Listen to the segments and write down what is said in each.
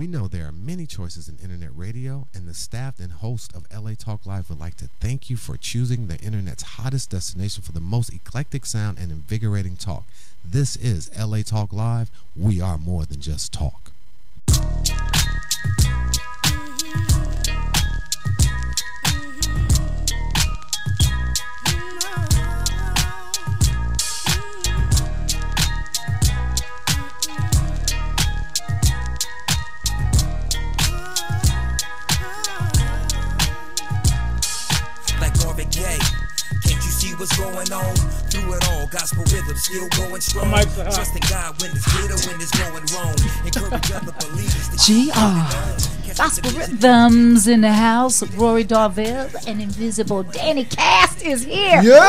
We know there are many choices in internet radio, and the staff and host of LA Talk Live would like to thank you for choosing the internet's hottest destination for the most eclectic sound and invigorating talk. This is LA Talk Live. We are more than just talk. What's going on through it all? Gospel rhythm still going strong. Trust in God when it's good or when it's going wrong. Encourage other believers to GR Gospel Rhythms in the house. Rory Darvel and Invisible Danny Cast is here. Yeah.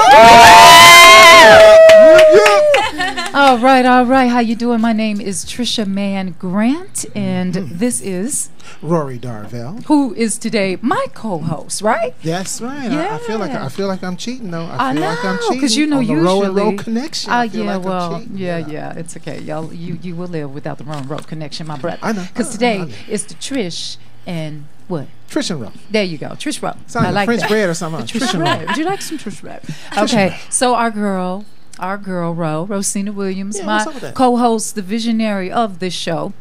All right. How you doing? My name is Trisha Mann Grant, and this is Rory Darvel, who is today my co-host, right? That's right. Yeah. I feel like I'm cheating though. I know, like I'm cheating because you know on the usually row and row connection. I feel yeah, like well, I'm cheating, yeah, it's okay, y'all. You will live without the row and row connection, my brother. I know. Because today is the Trish and what? Trish and Row. There you go, Trish Row. Sounds like French that. bread or something. Trish Row. Would you like some Trish Row? Okay, so our girl Ro, Rosina Williams, my co-host, the visionary of this show.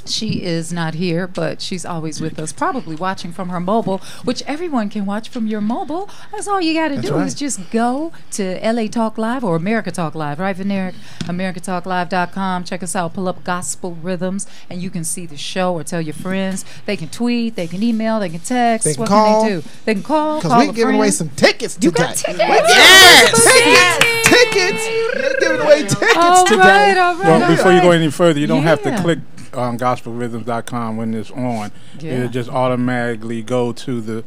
She is not here, but she's always with us, probably watching from her mobile, which everyone can watch from your mobile. That's all you got to do is just go to LA Talk Live or America Talk Live, right, Veneric? AmericaTalkLive.com. Check us out. Pull up Gospel Rhythms, and you can see the show or tell your friends. They can tweet, they can email, they can text. They can what call. can they do? They can call. Because we're giving away some tickets today. You got tickets? Yes! Tickets! We're giving away tickets today. All right. Well, before you go any further, you don't have to click on gospelrhythms.com when it's on. It'll just automatically go to the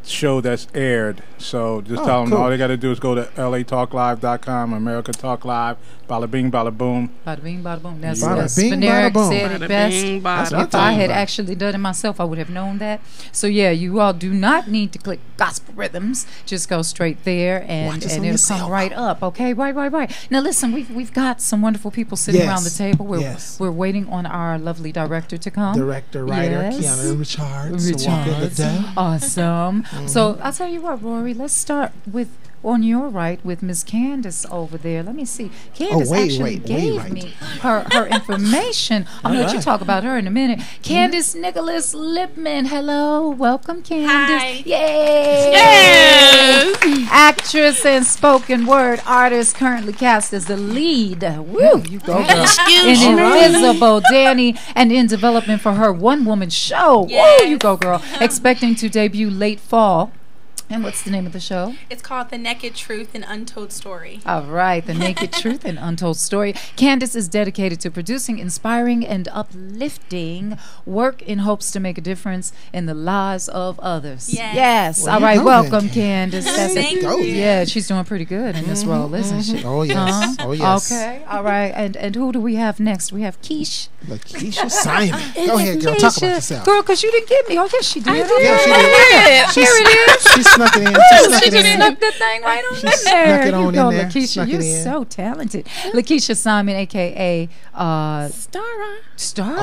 show that's aired. So just tell them all they got to do is go to latalklive.com, America Talk Live, bada bing, bada boom. Bada bing, bada boom. That's Veneric said it best. If I had actually done it myself, I would have known that. So yeah, you all do not need to click Gospel Rhythms. Just go straight there, and it'll come right up. Okay, right. Now listen, we've got some wonderful people sitting around the table. We're waiting on our lovely director to come. Writer, Keyana Richards. Awesome. So I'll tell you what, Rory, let's start with on your right with Miss Candace over there. Let me see. Candace actually gave me her information. I'm going to let you talk about her in a minute. Candace Nicholas Lippman. Hello. Welcome, Candace. Hi. Yay. Yes. Actress and spoken word artist, currently cast as the lead. Woo, you go, girl. In Invisible Danny, and in development for her one-woman show. Yes. Woo, you go, girl. Expecting to debut late fall. And what's the name of the show? It's called The Naked Truth and Untold Story. All right, The Naked Truth and Untold Story. Candace is dedicated to producing inspiring and uplifting work in hopes to make a difference in the lives of others. Yes. All right, welcome, Candace. Thank you. Yeah, she's doing pretty good in this role, isn't she? Oh, yes. Oh, yes. Okay, all right. And who do we have next? We have Lakeishia Simon. Go ahead, girl. Talk about yourself. Girl, because you didn't get me. Oh, yes, she did. I did. Yeah, she did. Here it is. She snuck it in. She just snuck the thing right on in there. Snuck it on you go, in there. Lakeishia. You're so talented. Lakeishia Simon, a.k.a. Stara.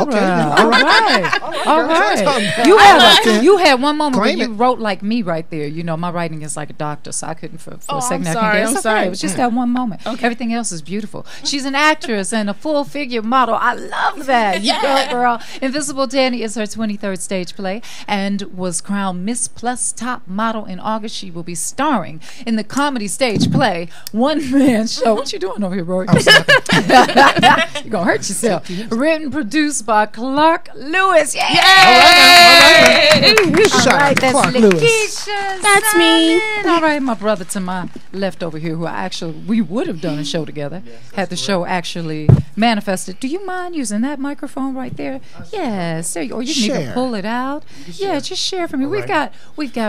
Okay. All right. You had one moment where you wrote like me right there. You know, my writing is like a doctor, so I couldn't for a second. I'm sorry. It was just that one moment. Okay. Everything else is beautiful. She's an actress and a full figure model. I love that. You go, girl. Invisible Danny is her 23rd stage play and was crowned Miss Plus Top Model in August. She will be starring in the comedy stage play One Man Show. What you doing over here, Rory? You're gonna hurt yourself. Written, produced by Clark Lewis. Yay! All right, that's Lakeishia. That's me. All right, my brother to my left over here, who we would have done a show together, had the show actually manifested. Do you mind using that microphone right there? Yes, there you go. Or you can even pull it out. Yeah, just share for me. We've got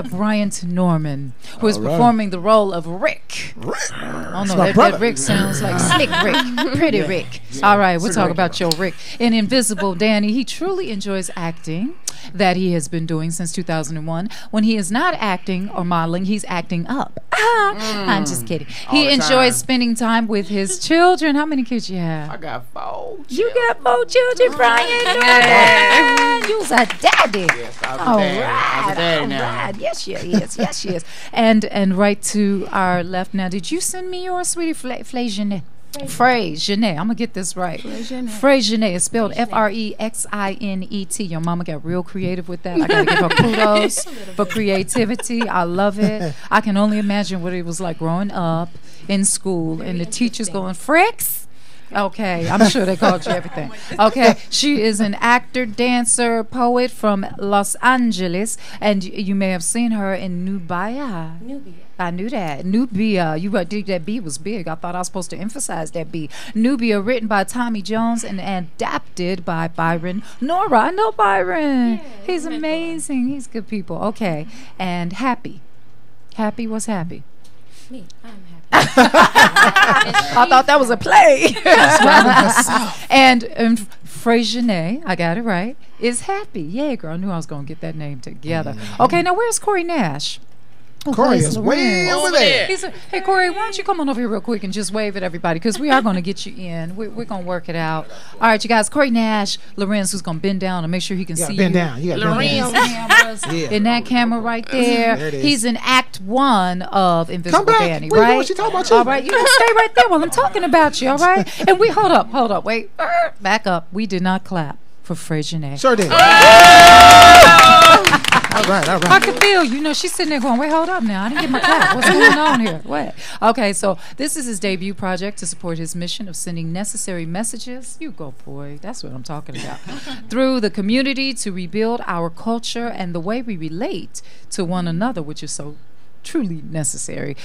Bryant Norman, who is performing the role of Rick. I don't know, that Rick sounds like Slick Rick, Pretty Rick. All right, we'll talk about your Rick. In Invisible Danny, he truly enjoys acting, that he has been doing since 2001. When he is not acting or modeling, he's acting up. I'm just kidding. He enjoys spending time with his children. How many kids you have? I got 4. You got 4 children, Bryant. You was a daddy. Yes, I was a daddy now. Right. Yes, she is. Yes, she is. And right to our left now. Did you send me yours, sweetie? Frexinet. I'm gonna get this right. Frexinet is spelled Frexinet. Your mama got real creative with that. I gotta give her kudos for creativity. I love it. I can only imagine what it was like growing up in school and the teachers going Frex. Okay, I'm sure they called you everything. Okay, she is an actor, dancer, poet from Los Angeles, and you may have seen her in Nubia. I knew that. Nubia. You think that B was big. I thought I was supposed to emphasize that B. Nubia, written by Tommy Jones and adapted by Byron Nora. I know Byron. He's amazing. He's good people. Okay, and Happy. Happy was happy. Me, I'm happy. I thought that was a play. and Frexinet, I got it right, is happy. Yeah, girl, I knew I was going to get that name together. Okay, now where's Corey Nash? Corey is way over there. Hey, Corey, why don't you come on over here real quick and just wave at everybody, because we are going to get you in. We're going to work it out. All right, you guys, Corey Nash, Lorenz, who's going to bend down and make sure he can see you. Bend down. You got Lorenz in that camera right there. There it is. He's in Act 1 of Invisible Come back. Danny, Wait, right? she talking about you. All right, you can stay right there while I'm talking about you, all right? And we, hold up, wait. Back up. We did not clap for Frexinet. Sure did. All right. I can feel, she's sitting there going, wait, hold up now. I didn't get my clap. What's going on here? What? Okay, so this is his debut project to support his mission of sending necessary messages. You go, boy. That's what I'm talking about. Through the community to rebuild our culture and the way we relate to one another, which is so truly necessary.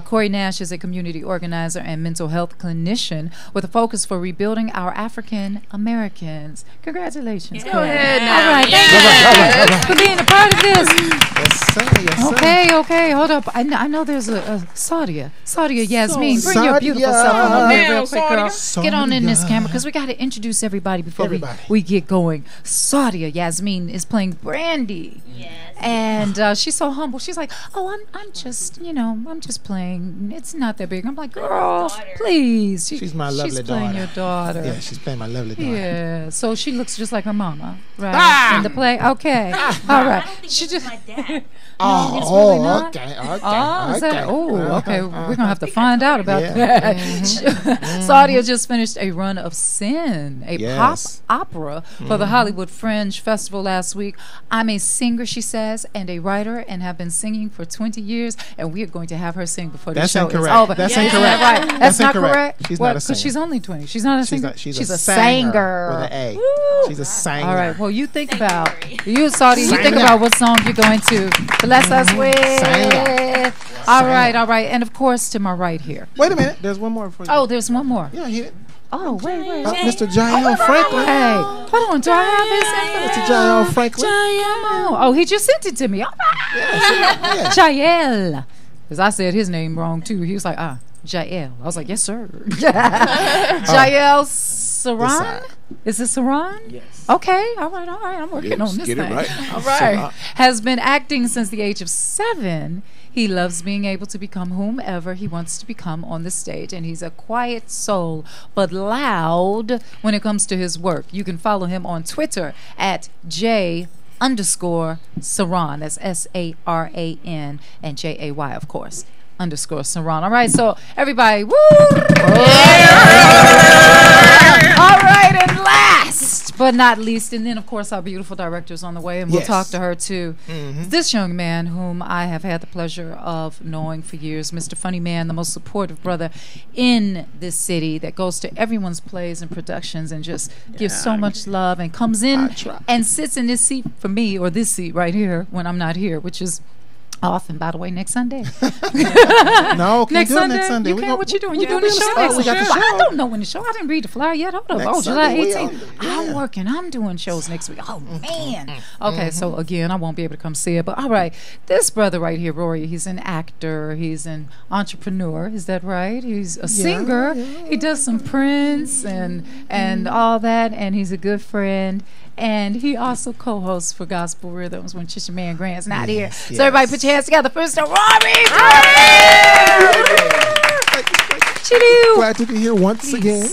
Corey Nash is a community organizer and mental health clinician with a focus for rebuilding our African Americans. Congratulations. Go ahead now. All right, thank you for being a part of this. Yes, sir. Okay, hold up. I know there's a Saudia, Yasmen. Bring your beautiful self on here real quick, girl. Get on in this camera, because we got to introduce everybody before we get going. Saudia Yasmen is playing Brandy. Yes. And she's so humble. She's like, oh, I'm just, I'm just playing. It's not that big. I'm like, girl, please. She's my lovely she's daughter. Playing your daughter. Yeah, she's playing my lovely daughter. Yeah. So she looks just like her mama, right? In the play. Okay. All right. I don't think this is my dad. Okay. Okay. We're gonna have to find out about that. Saudia just finished a run of Sin, a pop opera for the Hollywood Fringe Festival last week. I'm a singer, she says, and a writer, and have been singing for 20 years. And we are going to have her sing before the show is over. That's incorrect. Right. That's not correct. She's not a singer. Because she's only 20. She's not a singer. She's a singer with an A. Woo. She's a singer. All right. Well, you think about Saudia. You think about what song you're going to bless us with. All right. And of course, to my right here. Wait a minute. There's one more for you. Oh, there's one more. Yeah, he. Oh, wait. Mr. Jael Franklin. Hey, hold on. Do I have his Mr. Jael Franklin. Oh, he just sent it to me. All right. Jael. Because I said his name wrong, too. He was like, Jael. I was like, yes, sir. Jael Saran? Is it Saran? Yes. Okay. All right. I'm working on this thing. Get it right. All right. Has been acting since the age of 7. He loves being able to become whomever he wants to become on the stage, and he's a quiet soul but loud when it comes to his work. You can follow him on Twitter at @J_Saran. That's SARAN, and JAY, of course. _Saran. All right, so everybody, woo! All right, and last but not least, and then of course our beautiful director's on the way, and we'll talk to her too. This young man, whom I have had the pleasure of knowing for years, Mr. Funny Man, the most supportive brother in this city, that goes to everyone's plays and productions and just gives so much love, and comes in and sits in this seat for me, or this seat right here when I'm not here, which is off. And by the way, next Sunday. No, next Sunday. Next Sunday. You can't. What you doing? You doing the show next we got the Well, show. I don't know when the show. I didn't read the flyer yet. Hold up. Next July Sunday, 18th. I'm working. I'm doing shows next week. Oh man. Okay, so again, I won't be able to come see it. But all right, this brother right here, Rory, he's an actor. He's an entrepreneur. Is that right? He's a singer. He does some prints and all that, and he's a good friend. And he also co-hosts for Gospel Rhythms when Trisha Mann Grant's not here. So everybody put your hands together. First to Rory. Glad to be here once again.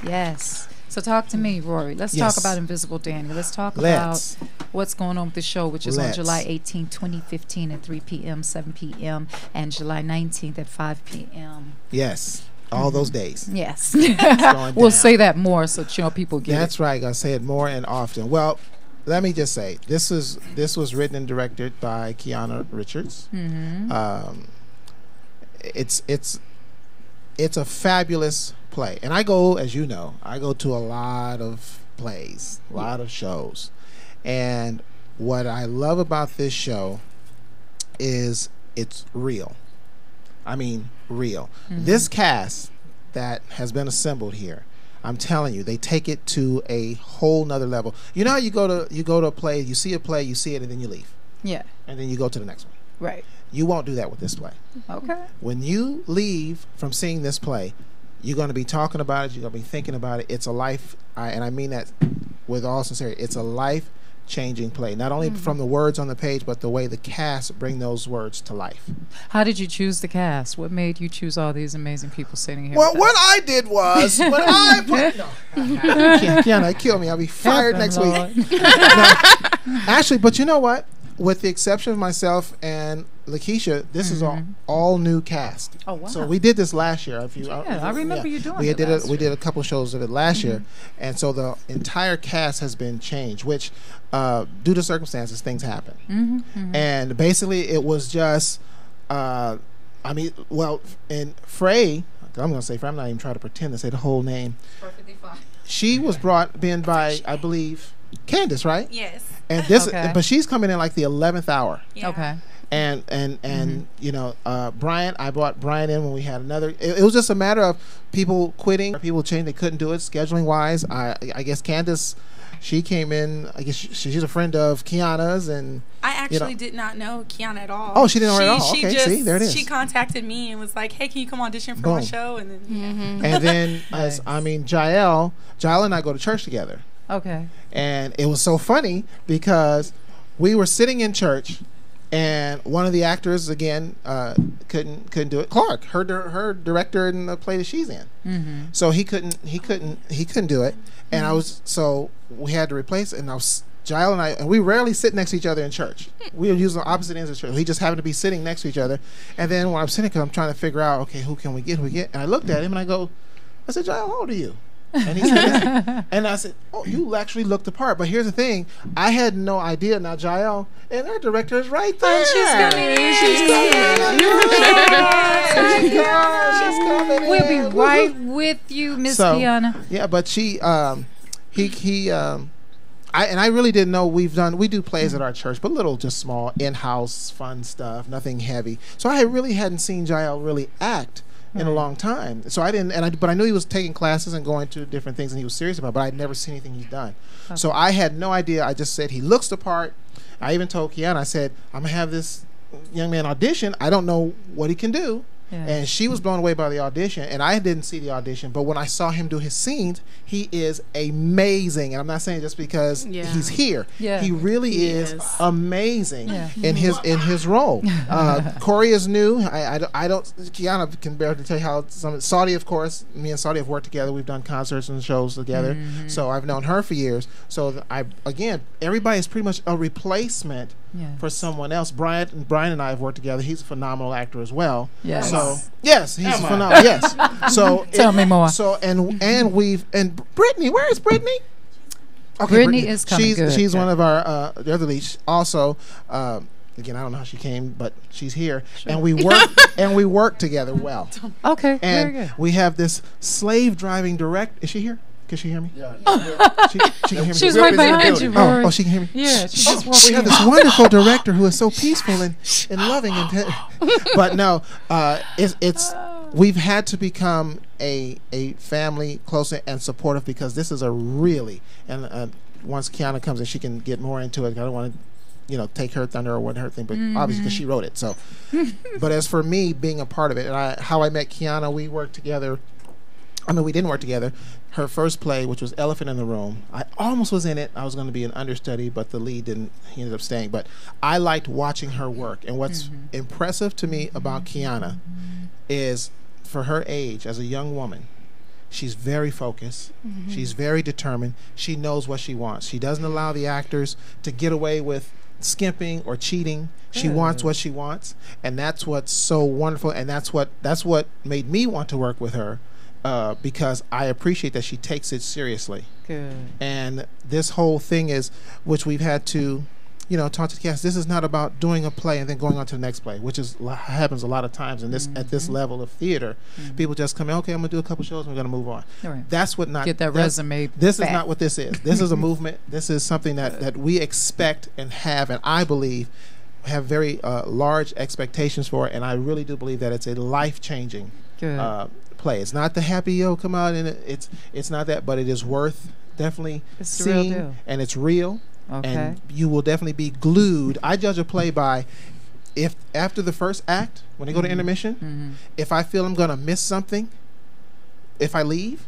Yes. So talk to me, Rory. Let's talk about Invisible Danny. Let's talk about what's going on with the show, which is on July 18, 2015 at 3 p.m., 7 p.m., and July 19th at 5 p.m. Yes. All those days. Yes. We'll say that more so people get That's right. Gonna say it more and often. Well, let me just say this was written and directed by Keyana Richards. It's a fabulous play, and I go, as you know, to a lot of plays, a lot of shows, and what I love about this show is it's real. I mean, real. This cast that has been assembled here, I'm telling you, they take it to a whole nother level. You know how you go to a play, you see a play, you see it, and then you leave. Yeah. And then you go to the next one. Right. You won't do that with this play. Okay. When you leave from seeing this play, you're going to be talking about it. You're going to be thinking about it. It's a life, and I mean that with all sincerity. It's a life-changing play. Not only from the words on the page, but the way the cast bring those words to life. How did you choose the cast? What made you choose all these amazing people sitting here? Well, what I did was when I put Keyana, kill me. I'll be fired next week. No, actually, but you know what? With the exception of myself and Lakeishia, this is all new cast. Oh wow! So we did this last year. I remember you doing it. We did a couple shows of it last year, and so the entire cast has been changed. Which, due to circumstances, things happen. And basically, it was just, and Frey. I'm going to say Frey. I'm not even trying to pretend to say the whole name. Perfectly fine. She was brought in by, I believe, Candace, right? Yes. And this, but she's coming in like the 11th hour. Yeah. Okay. And Bryant, I brought Bryant in when we had another. It was just a matter of people quitting, people changing. They couldn't do it scheduling wise. I guess Candace, she came in. I guess she's a friend of Keyana's, and I actually did not know Keyana at all. Oh, she didn't know her at all. Okay, see, there it is. She contacted me and was like, "Hey, can you come audition for my show?" And then and then Jael and I go to church together. Okay. And it was so funny because we were sitting in church, and one of the actors again couldn't do it. Clark, her director in the play that she's in, so he couldn't do it, and we had to replace it. And Jael and we rarely sit next to each other in church. We were using opposite ends of church. We just happened to be sitting next to each other, and then when I'm sitting, because I'm trying to figure out, okay, who can we get? And I looked at him and I said, Jael, how old are you? And he said, and I said, oh, you actually looked the part. But here's the thing, I had no idea. Now Jael and our director is right there. She's coming. We'll be right with you, Miss Keyana. Yeah, but I really didn't know we do plays at our church, but little, just small, in-house, fun stuff, nothing heavy. So I really hadn't seen Jael really act in a long time. So I didn't, but I knew he was taking classes and going to different things, and he was serious about it, but I'd never seen anything he's done. Okay. So I had no idea. I just said, he looks the part. I even told Keyana, I said, I'm going to have this young man audition. I don't know what he can do. Yeah. And she was blown away by the audition, and I didn't see the audition, but when I saw him do his scenes, he is amazing. And I'm not saying just because he's here. Yeah. He really is amazing in his role. Corey is new. I don't. Keyana can barely tell you how. Saudia, of course. Me and Saudia have worked together. We've done concerts and shows together. So I've known her for years. So everybody is pretty much a replacement for someone else. Bryant and I have worked together. He's a phenomenal actor as well. Yes. So yes, he's phenomenal. Yes. So tell me more. So and Brittney, where is Brittney? Okay, Brittney is coming. She's one of our the other leads. Also, again, I don't know how she came, but she's here, and we work together well. Okay, and very good. we have this slave driving director. Is she here? Can she hear me? Yeah. She can hear me. She's right behind you, Rory. Oh, she can hear me. Yeah, she just walked we have this wonderful director who is so peaceful and loving, but no, it's we've had to become a family, closer and supportive, because this is a really, and once Keyana comes in, she can get more into it. I don't want to take her thunder or what her thing, but obviously because she wrote it. So, but as for me being a part of it, and how I met Keyana, we worked together I mean, we didn't work together. Her first play, which was Elephant in the Room, I almost was in it. I was going to be an understudy, but the lead didn't. He ended up staying. But I liked watching her work. And what's impressive to me about Keyana is, for her age, as a young woman, she's very focused. She's very determined. She knows what she wants. She doesn't allow the actors to get away with skimping or cheating. She wants what she wants, and that's what's so wonderful. And that's what made me want to work with her. Because I appreciate that she takes it seriously. Good. And this whole thing is, which we've had to, talk to the cast. This is not about doing a play and then going on to the next play, which happens a lot of times in this at this level of theater. People just come in, okay, I'm gonna do a couple shows, and we're gonna move on. Right. That's what not get that resume. This is not what this is. This is a movement. This is something that we expect and have, and I believe have very large expectations for it. And I really do believe that it's a life-changing play. It's not the happy come out, and it's not that, but it is worth definitely seeing, and it's real. And you will definitely be glued. I judge a play by, if after the first act, when they go to intermission, if I feel I'm gonna miss something, if I leave,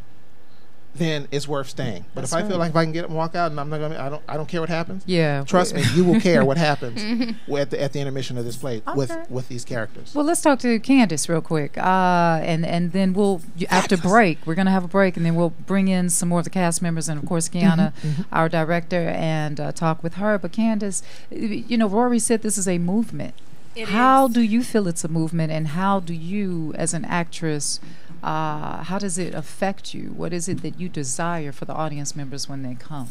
then it's worth staying. But if I feel like if I can get up and walk out, and I'm not gonna, I don't care what happens. Yeah, trust me, you will care what happens at the intermission of this play with these characters. Well, let's talk to Candace real quick, and then we'll after break, we're gonna have a break, and then we'll bring in some more of the cast members, and of course Keyana, our director, and talk with her. But Candace, Rory said this is a movement. How do you feel it's a movement, and how do you, as an actress, how does it affect you? What is it that you desire for the audience members when they come?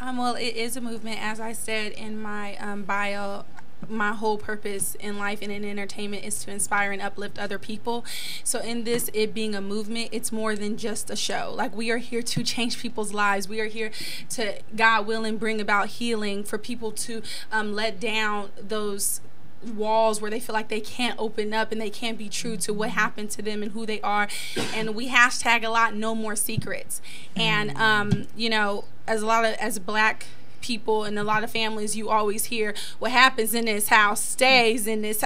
Well, it is a movement. As I said in my bio, my whole purpose in life and in entertainment is to inspire and uplift other people. So in this, it being a movement, it's more than just a show. Like, we are here to change people's lives. We are here to, God willing, bring about healing for people to let down those walls where they feel like they can't open up and they can't be true to what happened to them and who they are. And we hashtag a lot, no more secrets. And as Black people and a lot of families, you always hear what happens in this house stays in this,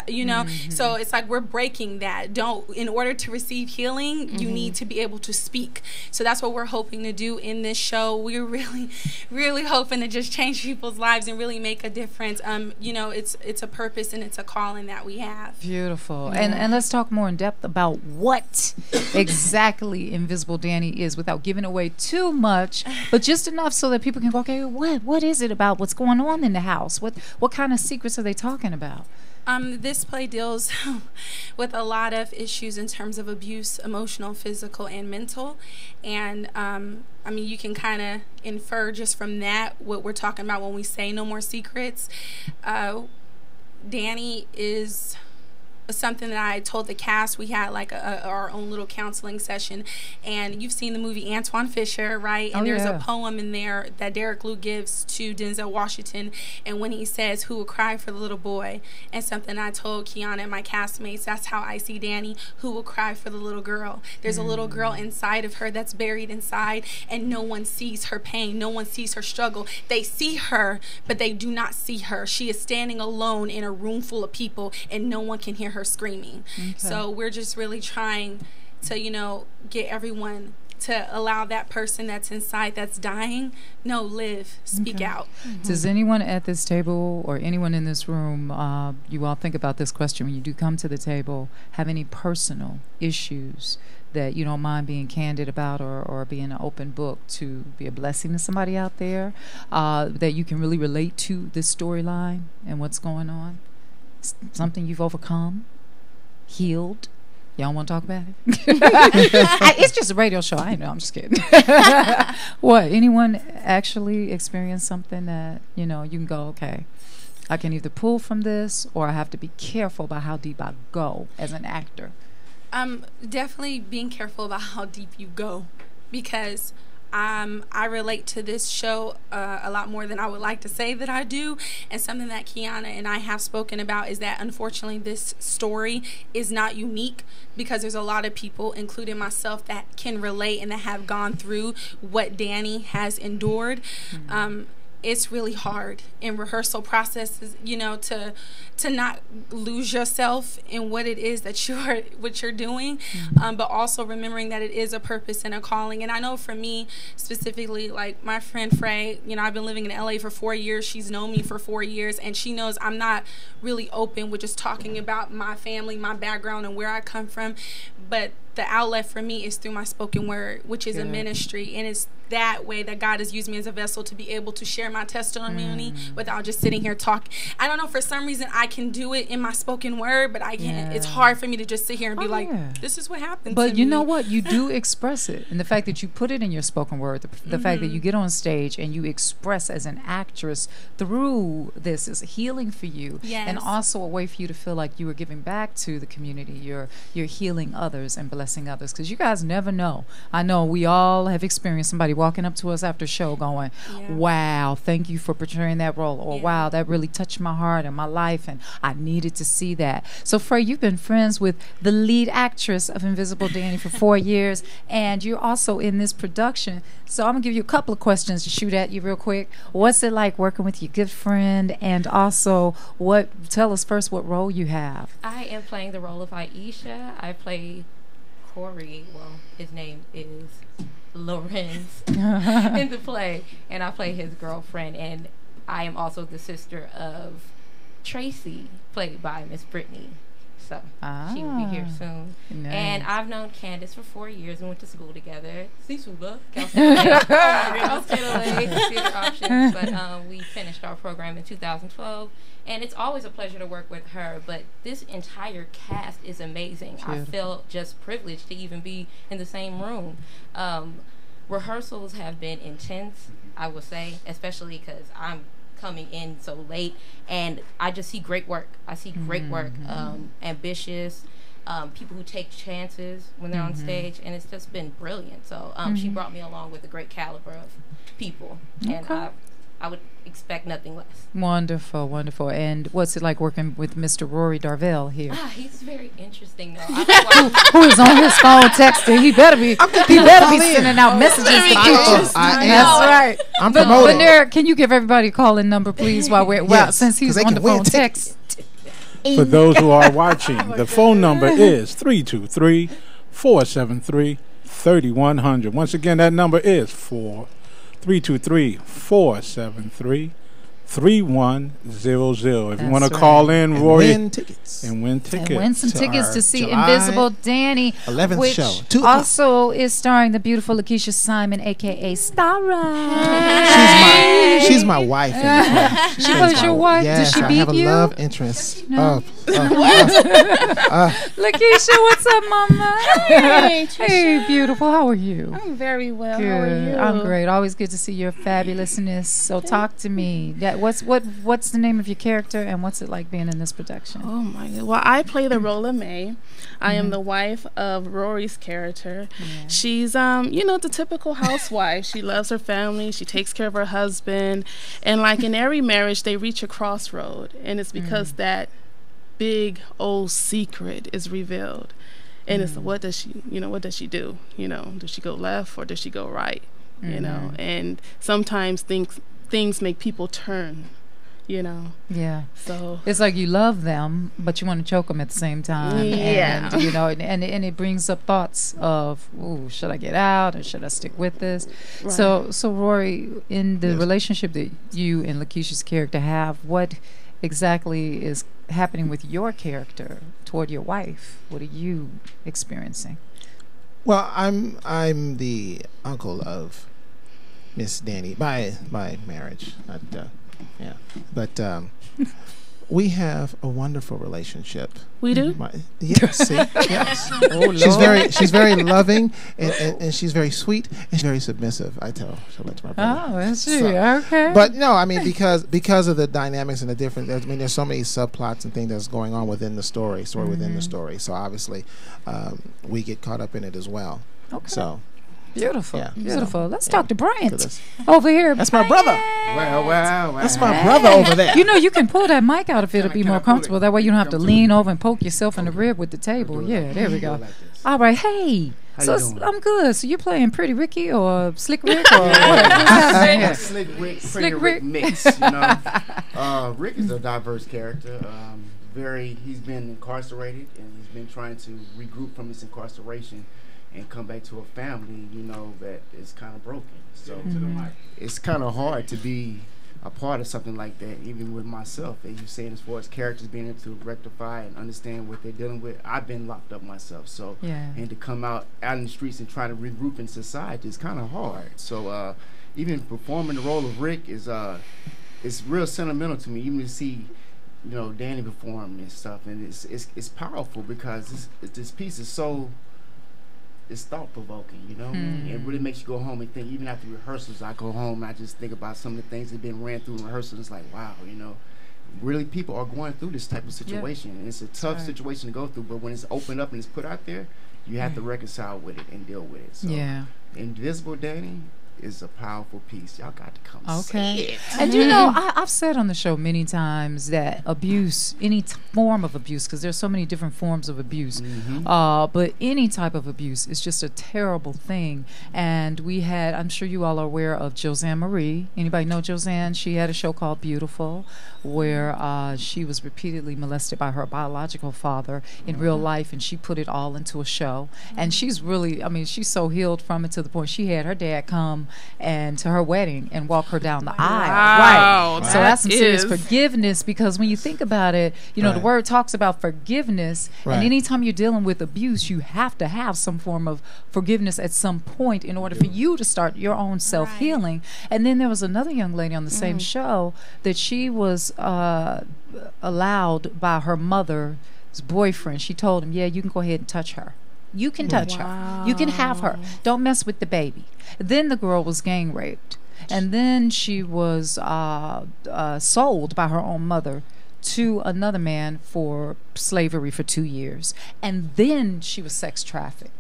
so it's like we're breaking that. In order to receive healing, you need to be able to speak. So that's what we're hoping to do in this show. We're really, really hoping to just change people's lives and really make a difference. It's a purpose and it's a calling that we have. Beautiful. And let's talk more in depth about what exactly Invisible Danny is, without giving away too much, but just enough so that people can go, okay, what is it about? What's going on in the house? What kind of secrets are they talking about? This play deals with a lot of issues in terms of abuse, emotional, physical, and mental. And you can kind of infer just from that what we're talking about when we say no more secrets. Danny is something that I told the cast. We had like our own little counseling session, and you've seen the movie Antoine Fisher, right? And there's a poem in there that Derek Liu gives to Denzel Washington, and when he says, "Who will cry for the little boy?" And something I told Keyana and my castmates, that's how I see Danny. Who will cry for the little girl? There's a little girl inside of her that's buried inside, and no one sees her pain, no one sees her struggle. They see her, but they do not see her. She is standing alone in a room full of people, and no one can hear her screaming. So we're just really trying to get everyone to allow that person that's inside, that's dying, live, speak out. Does anyone at this table or anyone in this room, you all think about this question when you do come to the table, have any personal issues that you don't mind being candid about, or being an open book to be a blessing to somebody out there, that you can really relate to this storyline and what's going on? Something you've overcome, healed? Y'all want to talk about it? It's just a radio show. I know. I'm just kidding. What? Anyone actually experienced something that you can go, okay, I can either pull from this, or I have to be careful about how deep I go as an actor? Definitely being careful about how deep you go, because I relate to this show a lot more than I would like to say that I do. And something that Keyana and I have spoken about is that, unfortunately, this story is not unique, because there's a lot of people, including myself, that can relate and that have gone through what Danny has endured. it's really hard in rehearsal processes, you know, to not lose yourself in what it is that you're doing, but also remembering that it is a purpose and a calling. And I know for me specifically, like my friend Frey, you know, I've been living in LA for 4 years. She's known me for 4 years, and she knows I'm not really open with just talking about my family, my background, and where I come from. But the outlet for me is through my spoken word, which is a ministry, and it's that way that God has used me as a vessel to be able to share my testimony without just sitting here talking. I don't know, for some reason I can do it in my spoken word, but I can't. It's hard for me to just sit here and be like, this is what happened. But you know what? You do express it, and the fact that you put it in your spoken word, the fact that you get on stage and you express as an actress through this is healing for you, and also a way for you to feel like you are giving back to the community. You're healing others and blessing others, because you guys never know. I know we all have experienced somebody walking up to us after a show going, wow, thank you for portraying that role, or wow, that really touched my heart and my life, and I needed to see that. So Frey, you've been friends with the lead actress of Invisible Danny for 4 years, and you're also in this production. So I'm gonna give you a couple of questions to shoot at you real quick. What's it like working with your good friend, and also tell us first what role you have? I am playing the role of Aisha. I play Corey, well, his name is Lorenz in the play, and I play his girlfriend, and I am also the sister of Tracy, played by Miss Brittney. So she will be here soon. Nice. And I've known Candace for 4 years. We went to school together. Theater options, but we finished our program in 2012. And it's always a pleasure to work with her, but this entire cast is amazing. Beautiful. I feel just privileged to even be in the same room. Rehearsals have been intense, I will say, especially because I'm coming in so late, and I just see great work. I see great work, ambitious, people who take chances when they're on stage, and it's just been brilliant. So she brought me along with a great caliber of people, and I would expect nothing less. Wonderful, wonderful. And what's it like working with Mr. Rory Darvel here? He's very interesting, though. Who is on his phone texting? He better be sending out messages to people. That's right. I'm promoting. But can you give everybody a call-in number, please, while since he's on the phone text? For those who are watching, the phone number is 323-473-3100. Once again, that number is 323-473-3100. If you want to call in, Rory, win tickets. And win tickets. And win some tickets to see Invisible Danny, 11th which show. also is starring the beautiful Lakeishia Simon, a.k.a. Saran. She's my wife. She was your wife? Yes, did she beat you? I have a love interest. Lakeishia, what's up, mama? Hey, hey, beautiful. How are you? I'm very well. Good. How are you? I'm great. Always good to see your fabulousness. So talk to me. What's the name of your character, and what's it like being in this production? Oh my God. Well, I play the role of May. I am the wife of Rory's character. Yeah. She's the typical housewife. She loves her family. She takes care of her husband, and like in every marriage, they reach a crossroad, and it's because that big old secret is revealed, and it's what does she do? Does she go left or does she go right? And sometimes things make people turn. Yeah. So it's like you love them, but you want to choke them at the same time. Yeah. And it brings up thoughts of, ooh, should I get out or should I stick with this? Right. So Rory, in the relationship that you and Lakeisha's character have, what exactly is happening with your character toward your wife? What are you experiencing? Well, I'm the uncle of Miss Danny by marriage. But we have a wonderful relationship. We do? Yes. Oh, she's very loving, and she's very sweet, and she's very submissive. I tell that to my brother. Oh, that's true. Okay. But no, I mean because of the dynamics and the different. I mean, there's so many subplots and things that's going on within the story within the story. So obviously, we get caught up in it as well. Okay. So. Beautiful. Yeah. Beautiful. Let's talk to Bryant over here. That's my brother. Well. That's my brother over there. You can pull that mic out if it'll be more comfortable. That way you don't have to lean over and poke yourself in the rib with the table. Yeah, there we go. All right. Hey, How you doing? I'm good. So you're playing Pretty Ricky or Slick Rick or what? Slick Rick, Pretty Rick mix. You know, Rick is a diverse character. He's been incarcerated, and he's been trying to regroup from his incarceration and come back to a family, you know, that is kind of broken. So it's kind of hard to be a part of something like that, even with myself. As you're saying, as far as characters being able to rectify and understand what they're dealing with, I've been locked up myself. So, and to come out in the streets and try to regroup in society is kind of hard. So, even performing the role of Rick is real sentimental to me. Even to see, you know, Danny perform and stuff, and it's powerful because this piece is so. It's thought-provoking, you know. It really makes you go home and think. Even after rehearsals, I go home and I just think about some of the things that have been ran through in rehearsals. It's like, wow, you know, really people are going through this type of situation. And it's a tough situation to go through, but when it's opened up and it's put out there, you have to reconcile with it and deal with it. So, Invisible Danny is a powerful piece. Y'all got to come see it. And you know, I've said on the show many times that abuse, any form of abuse, because there's so many different forms of abuse, but any type of abuse is just a terrible thing. And we had, I'm sure you all are aware of Josanne Marie. Anybody know Josanne? She had a show called Beautiful, where she was repeatedly molested by her biological father in real life, and she put it all into a show. And she's really, I mean, she's so healed from it to the point she had her dad come and to her wedding and walk her down the aisle. Right. So that's some serious forgiveness, because when you think about it, you know, the word talks about forgiveness, and anytime you're dealing with abuse, you have to have some form of forgiveness at some point in order for you to start your own self-healing. And then there was another young lady on the same show that she was allowed by her mother's boyfriend. She told him, yeah, you can go ahead and touch her. You can touch her. You can have her. Don't mess with the baby. Then the girl was gang raped. And then she was sold by her own mother to another man for slavery for 2 years. And then she was sex trafficked.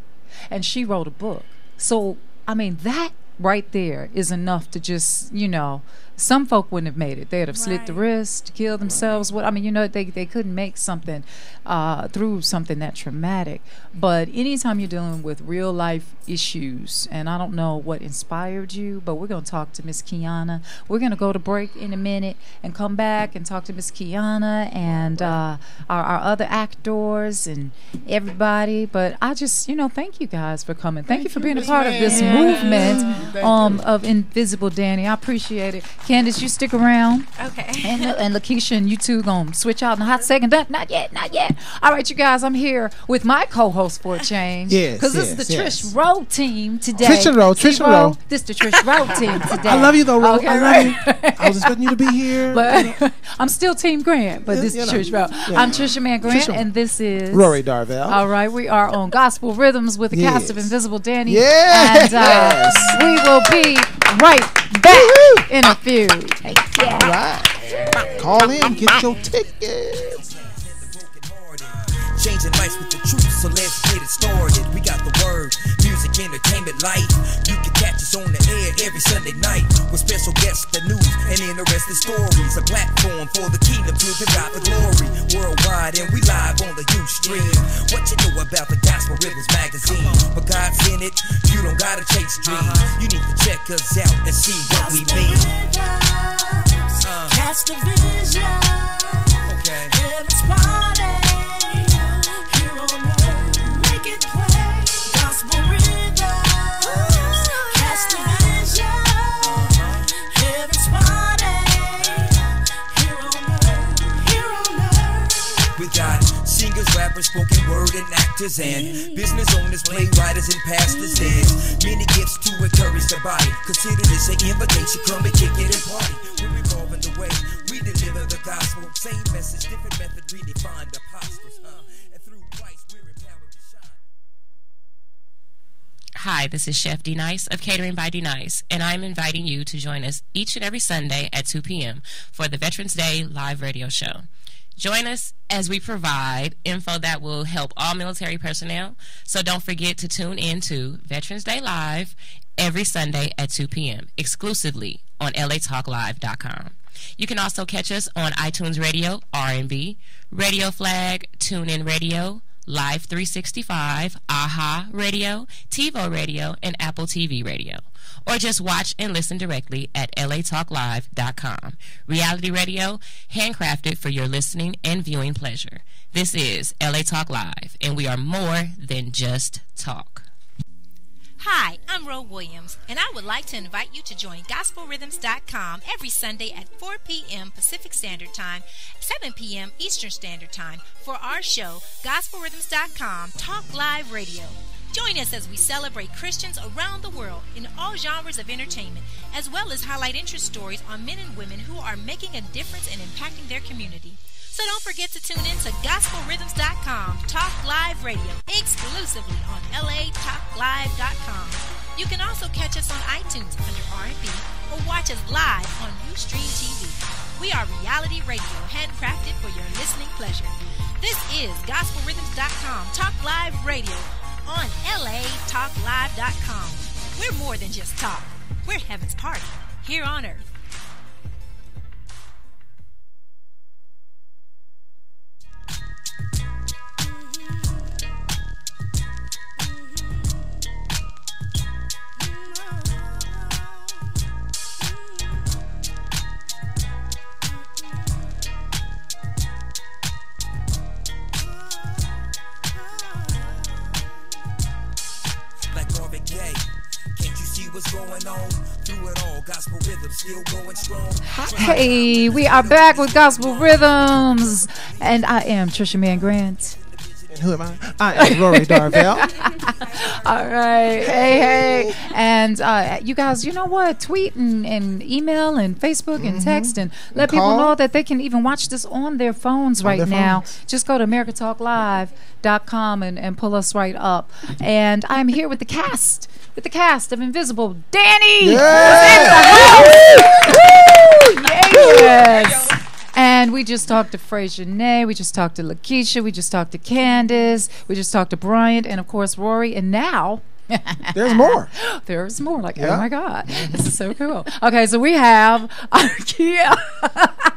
And she wrote a book. So, I mean, that right there is enough to just, you know, some folk wouldn't have made it. They'd have slit the wrist, killed themselves. What I mean, you know, they couldn't make something through something that traumatic. But anytime you're dealing with real life issues, and I don't know what inspired you, but we're going to talk to Miss Keyana. We're going to go to break in a minute and come back and talk to Miss Keyana and our other actors and everybody. But I just, you know, thank you guys for coming. Thank you for being a part of this movement of Invisible Danny. I appreciate it. Candace, you stick around. Okay. And Lakeishia and you two gonna switch out in a hot second. Not yet. All right, you guys, I'm here with my co-host for a change. Yes. Because this is the Trish Rowe team today. Trisha Rowe. This is the Trish Rowe team today. I love you though, Rowe. Okay, I love you. I was expecting you to be here. But I'm still Team Grant, but this is Trish Rowe. I'm Trisha Mann Grant, and this is Rory Darvel. All right, we are on Gospel Rhythms with the cast of Invisible Danny. Yes. And we will be right back in a few. All right. Call in, get your tickets. Changing lives with the truth, so let's get it started. We got the word, music, entertainment, life. You can catch us on the air every Sunday night with special guests, the news, and interesting stories. A platform for the kingdom to give God the glory. Worldwide, and we live on the Ustream. What you know about the Gospel Rhythms magazine? But God's in it, you don't gotta chase dreams. You need to check us out and see what we mean. Catch the vision. Okay. Every party. Make it play. Gospel rhythms. Catch the vision. Every party. Here on earth. We got singers, rappers, spoken word, and actors, and business owners, playwrights, and pastors. There's many gifts to encourage the body. Consider this an invitation. Come and kick it and party. We're evolving the way we deliver the gospel. Same message, different method, redefine the apostles. And through Christ, we're empowered to shine. Hi, this is Chef D Nice of Catering by D Nice, and I'm inviting you to join us each and every Sunday at 2 p.m. for the Veterans Day live radio show. Join us as we provide info that will help all military personnel, so don't forget to tune in to Veterans Day Live every Sunday at 2 p.m. exclusively on latalklive.com. You can also catch us on iTunes Radio, R&B, Radio Flag, TuneIn Radio, Live 365, AHA Radio, TiVo Radio, and Apple TV Radio. Or just watch and listen directly at latalklive.com. Reality radio, handcrafted for your listening and viewing pleasure. This is LA Talk Live, and we are more than just talk. Hi, I'm Ro Williams, and I would like to invite you to join GospelRhythms.com every Sunday at 4 p.m. Pacific Standard Time, 7 p.m. Eastern Standard Time for our show, GospelRhythms.com Talk Live Radio. Join us as we celebrate Christians around the world in all genres of entertainment, as well as highlight interest stories on men and women who are making a difference and impacting their community. So don't forget to tune in to GospelRhythms.com Talk Live Radio exclusively on LATalkLive.com. You can also catch us on iTunes under R&B or watch us live on Ustream TV. We are reality radio handcrafted for your listening pleasure. This is GospelRhythms.com Talk Live Radio on LATalkLive.com. We're more than just talk. We're heaven's party here on earth. Hey, we are back with Gospel Rhythms, and I am Trisha Mann Grant. And who am I? I am Rory Darvel. All right. Hey. And you guys, you know what? Tweet and email and Facebook and text and let people know that they can even watch this on their phones right now. Just go to americatalklive.com and pull us right up. And I'm here with the cast. Of Invisible. Danny! Yes! And we just talked to Frexinet, we just talked to Lakeishia, we just talked to Candace, we just talked to Bryant, and of course Rory, and now there's more. There's more. Like, oh my God, this is so cool. Okay, so we have Keyana.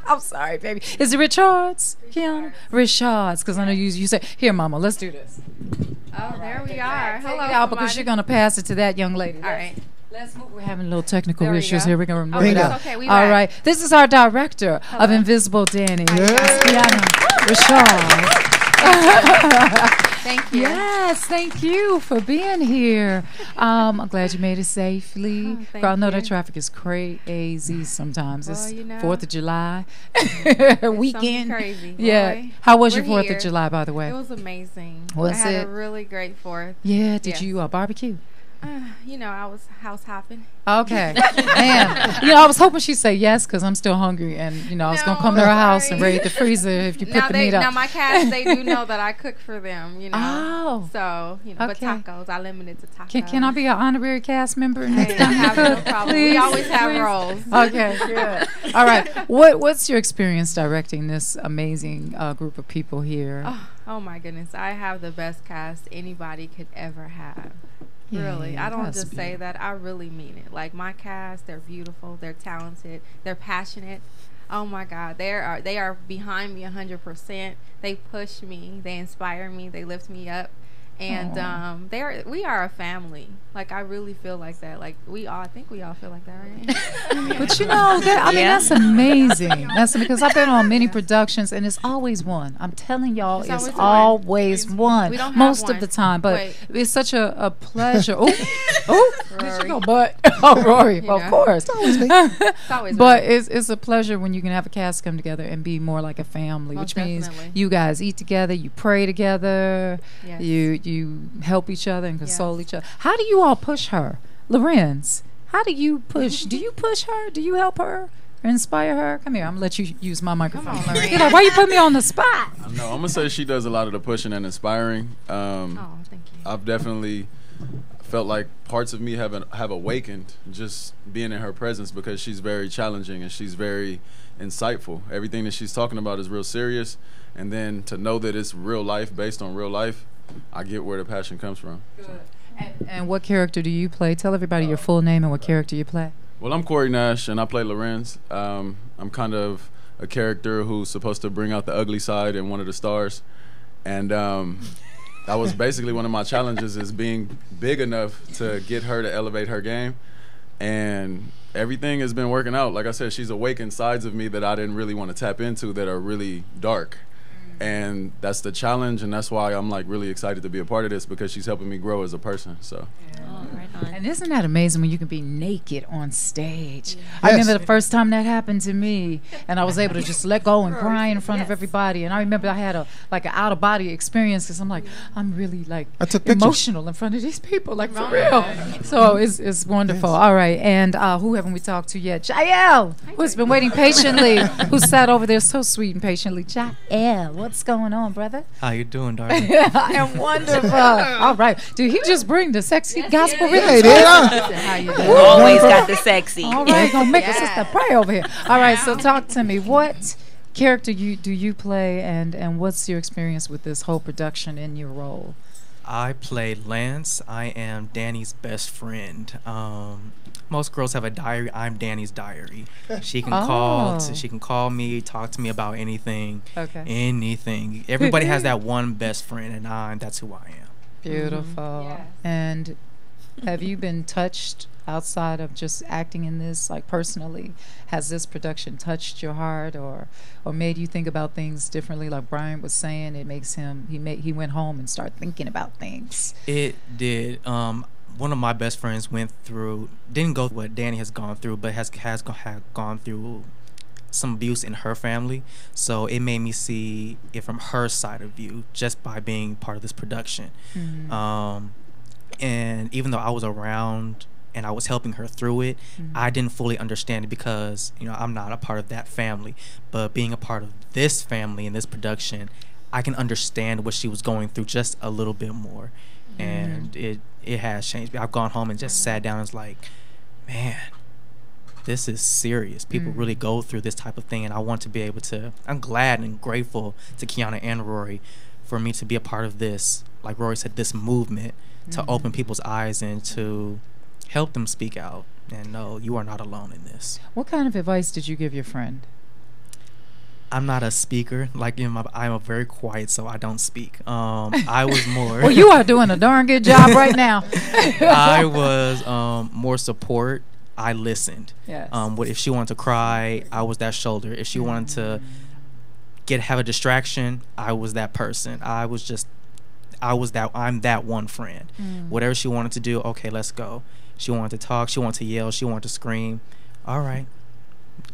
I'm sorry, baby. Is it Richards? Keyana? Richards, because I know you say, here, Mama, let's do this. Oh, there we are. Hello, out because you're gonna pass it to that young lady. All right. Let's move. We're having a little technical issues here. We're gonna remove it out. Okay, we all right. This is our director of Invisible, Danny. Keyana. Richards. Thank you. Yes, thank you for being here. I'm glad you made it safely. Thank I know you. that traffic is crazy sometimes. Well, it's you know, 4th of July weekend. Crazy, yeah. boy. How was your We're 4th here. of July, by the way? It was amazing. Was I had it? a really great 4th. Yeah. Did you barbecue? You know, I was house hopping. Okay. Man, I was hoping she'd say yes because I'm still hungry, and I was gonna come to her house and raid the freezer if you put the meat up. Now my cast, they do know that I cook for them. Oh. So but tacos, I limited to tacos. Can I be an honorary cast member next I time? have no problem. Please, we always have please. roles. Okay, good. All right. What's your experience directing this amazing group of people here? Oh my goodness, I have the best cast anybody could ever have. Really, I don't just say that. I really mean it. Like my cast, they're beautiful, they're talented, they're passionate. Oh my God, they are behind me 100%. They push me, they inspire me, they lift me up, and we are a family. Like I really feel like that. Like I think we all feel like that, right? But that's amazing. That's because I've been on many productions and it's always one. I'm telling y'all, it's always one. We don't have most one. of the time, but Wait. it's such a pleasure. Rory, of course. It's always me. It's always but it's a pleasure when you can have a cast come together and be more like a family, Most which means definitely. you guys eat together, you pray together, Yes. you help each other and console each other. How do you all push her, Lorenz? How do you push? Do you push her? Do you help her? Inspire her? Come here. I'm gonna let you use my microphone. Come on, Lorenz. You're like, why you put me on the spot? No, I'm gonna say she does a lot of the pushing and inspiring. Oh, thank you. I've definitely felt like parts of me have awakened just being in her presence because she's very challenging and she's very insightful. Everything that she's talking about is real serious, and then to know that it's real life based on real life, I get where the passion comes from. Good. And what character do you play? Tell everybody your full name and what character you play. Well, I'm Corey Nash, and I play Lorenz. I'm kind of a character who's supposed to bring out the ugly side in one of the stars. And that was basically one of my challenges, is being big enough to get her to elevate her game. And everything has been working out. Like I said, she's awakened sides of me that I didn't really want to tap into that are really dark. And that's the challenge, and that's why I'm like really excited to be a part of this, because she's helping me grow as a person. So right on. And isn't that amazing when you can be naked on stage? Yes. I remember the first time that happened to me, and I was able to just let go and cry in front of everybody. And I remember I had an out of body experience, because I'm like, I'm really like emotional in front of these people, like for real. So it's wonderful. All right, and who haven't we talked to yet? Jael, who's been waiting patiently, who sat over there so sweet and patiently. Jael, what's going on, brother? How you doing, darling? I am wonderful. All right, did he just bring the sexy gospel rhythm? How you doing? Always got the sexy. All right, gonna make a sister pray over here. All right, so talk to me. What character do you play, and what's your experience with this whole production in your role? I play Lance. I am Danny's best friend. Most girls have a diary. I'm Danny's diary. She can call me, talk to me about anything. Okay. Anything. Everybody has that one best friend, and that's who I am. Beautiful. Yes. And have you been touched outside of just acting in this, like personally? Has this production touched your heart, or made you think about things differently? Like Bryant was saying, it makes him, he went home and started thinking about things. It did. One of my best friends didn't go through what Danny has gone through, but has gone through some abuse in her family. So it made me see it from her side of view, just by being part of this production. Mm-hmm. And even though I was around and I was helping her through it, I didn't fully understand it, because I'm not a part of that family. But being a part of this family in this production, I can understand what she was going through just a little bit more. And it has changed me. I've gone home and just sat down and was like, man, this is serious. People really go through this type of thing, and I want to be able to. I'm glad and grateful to Keyana and Rory for me to be a part of this, like Rory said, this movement to open people's eyes and to help them speak out and know you are not alone in this. What kind of advice did you give your friend? I'm not a speaker. I'm a very quiet, so I don't speak. I was more. Well, you are doing a darn good job right now. I was more support. I listened. Yes. If she wanted to cry, I was that shoulder. If she wanted to have a distraction, I was that person. I'm that one friend. Whatever she wanted to do, okay, let's go. She wanted to talk. She wanted to yell. She wanted to scream. All right,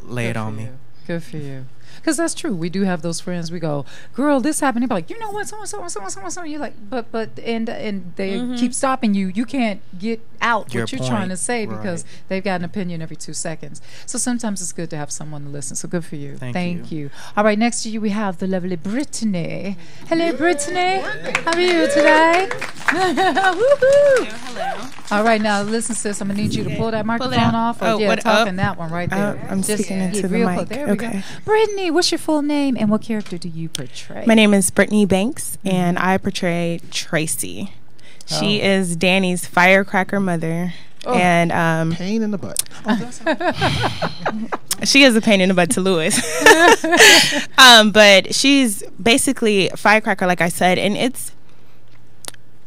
lay it on me. Good for you. Because that's true. We do have those friends. We go, girl, this happened. They're like, you know what, so. You're like, but and they keep stopping you. You can't get out what you're trying to say, because they've got an opinion every 2 seconds. So sometimes it's good to have someone to listen. So good for you. Thank you. All right, next to you we have the lovely Brittney. Hello, Brittney. How are you today? Woohoo! Hello. All right, now listen, sis. I'm gonna need you to pull that microphone off. Talking that one right there. I'm speaking into the mic. There we go. Brittney, what's your full name and what character do you portray? My name is Brittney Banks, and I portray Tracy. She is Danny's firecracker mother. And pain in the butt. She is a pain in the butt to Lewis. But she's basically a firecracker, like I said, and it's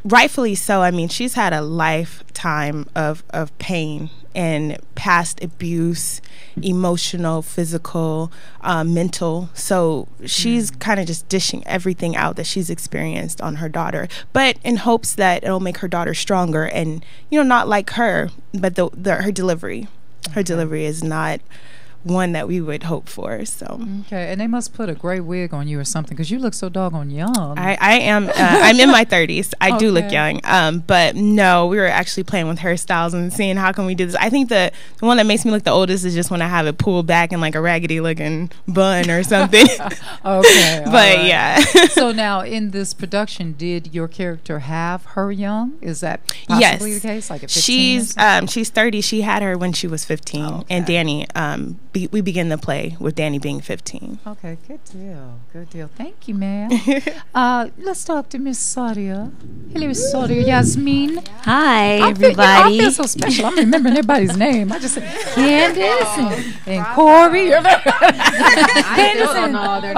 rightfully so. I mean, she's had a lifetime of pain and past abuse, emotional, physical, mental. So she's kind of just dishing everything out that she's experienced on her daughter, but in hopes that it'll make her daughter stronger and, not like her, but her delivery. Her delivery is not one that we would hope for. So okay, and they must put a gray wig on you or something, because you look so doggone young. I am I'm in my 30s. I do look young, but no, we were actually playing with hairstyles and seeing how can we do this. I think the one that makes me look the oldest is just when I have it pulled back in like a raggedy looking bun or something. Okay, but yeah. So now in this production, did your character have her young? Is that possibly the case? Like at 15? She's 30. She had her when she was 15, and Danny we begin the play with Danny being 15. Okay, good deal. Thank you, ma'am. Let's talk to Miss Saudia. Hello, Saudia, Yasmen. Hi, everybody. I feel so special. I'm remembering everybody's name. I just said Candace and Corey. Candace.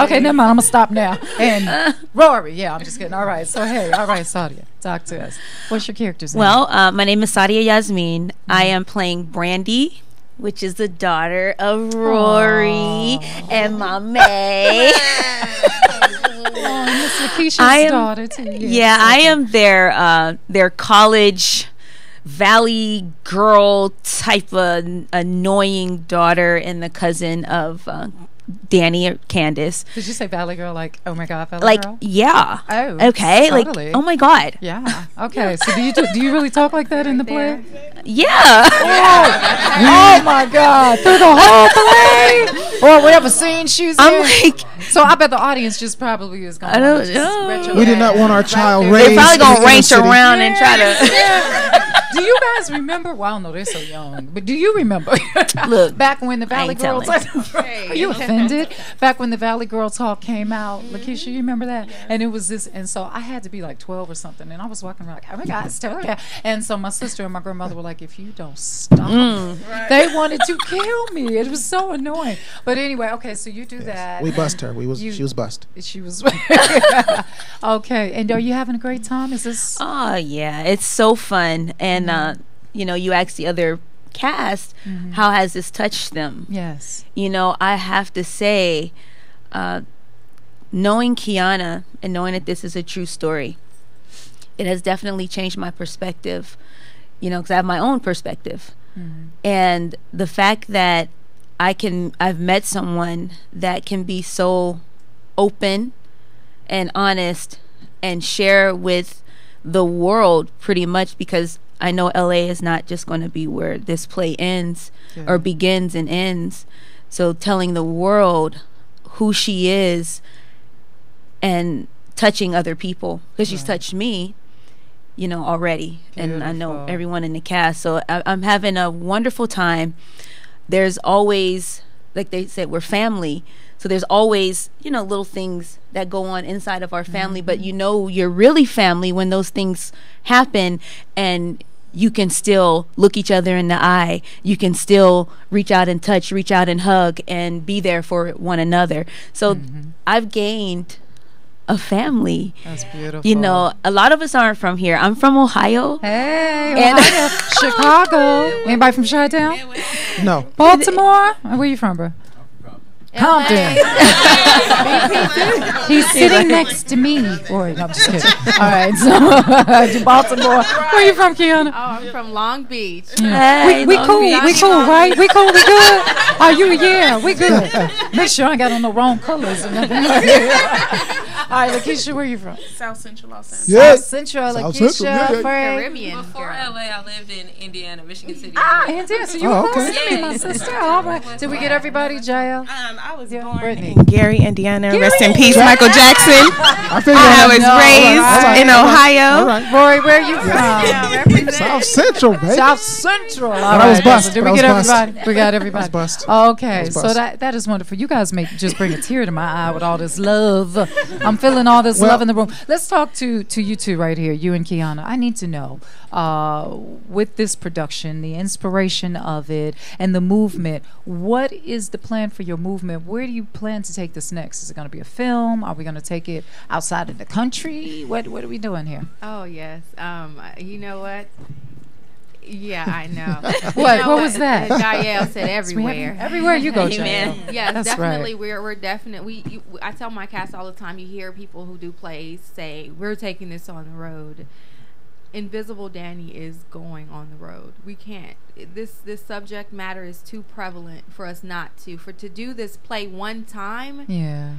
Okay, never mind. I'm gonna stop now. And Rory. Yeah, I'm just kidding. All right. So hey, all right, Saudia, talk to us. What's your character's name? Well, my name is Saudia Yasmen. I am playing Brandy, which is the daughter of Rory and my May. Miss Lakeisha's daughter too. Yeah, I am their college valley girl type of annoying daughter and the cousin of Danny or Candace. Did you say Valley Girl? Like, oh my God, Valley like, Girl? Yeah. Oh, okay. Totally. Like, oh my God. Yeah. Okay. So do you really talk like that in the play? Yeah. Oh my God! Through the whole play, or whatever scene she's I'm in. like, so I bet the audience just probably is going. I don't know. We did not want our child raised. They're probably gonna range around Yeah. and try to. Do you guys remember? Well, no, they're so young. But do you remember? Look, back when the Valley ain't Girls. telling. Are you offended? Back when the Valley Girl Talk came out, Lakeishia, you remember that? And it was this, and so I had to be like 12 or something, and I was walking around like, oh my God, it's terrible. And so my sister and my grandmother were like, if you don't stop, they wanted to kill me. It was so annoying. But anyway, okay, so you do that. We bust her. She was bust. She was. Okay, and are you having a great time? Is this? Oh yeah, it's so fun, and you know, you ask the other cast, how has this touched them? Yes. You know, I have to say, knowing Keyana and knowing that this is a true story, it has definitely changed my perspective. You know, because I have my own perspective, and the fact that I've met someone that can be so open and honest and share with the world pretty much, because I know LA is not just going to be where this play ends or begins and ends. So telling the world who she is and touching other people, because she's touched me, you know, already. And I know everyone in the cast. So I'm having a wonderful time. There's always, like they said, we're family. So there's always, you know, little things that go on inside of our family, but you know you're really family when those things happen, and you can still look each other in the eye. You can still reach out and touch, reach out and hug, and be there for one another. So I've gained a family. That's beautiful. You know, a lot of us aren't from here. I'm from Ohio. Hey, Ohio. Chicago. Anybody from Chi-Town? No. Baltimore? Where you from, bro? Compton. He's sitting next to me. Or, no, I'm just kidding. All right, so Baltimore. Where you from, Keyana? Oh, I'm from Long Beach. Yeah. We cool. We cool, right? We cool. We good. Are you? Yeah, we good. Make sure I got on the wrong colors. Or nothing. All right, Lakeishia, where you from? South Central Los Angeles. Yeah. South Central, Lakeishia, Caribbean. Before LA, I lived in Indiana, Michigan City. Indiana. So you were close to me, my sister. All right. Did we get everybody, Jael? I was born Brittney. in Gary, Indiana. Rest in peace, Michael Jackson. I was raised in Ohio. All right. Rory, where you from? South Central, baby. South Central. All I was right. bust. Did we get everybody? We got everybody. I was bust. Okay, so that is wonderful. You guys make just bring a tear to my eye with all this love. I'm feeling all this love in the room. Let's talk to you two right here, you and Keyana. I need to know, with this production, the inspiration of it, and the movement, what is the plan for your movement? Where do you plan to take this next? Is it going to be a film? Are we going to take it outside of the country? What are we doing here? Oh, yes. You know what? Yeah, I know. What was that? Jael said everywhere. Everywhere you go, Jael. Yes, That's definitely. Right. We're definitely. I tell my cast all the time. You hear people who do plays say, "We're taking this on the road." Invisible Danny is going on the road. We can't. This subject matter is too prevalent for us not to. To do this play one time. Yeah.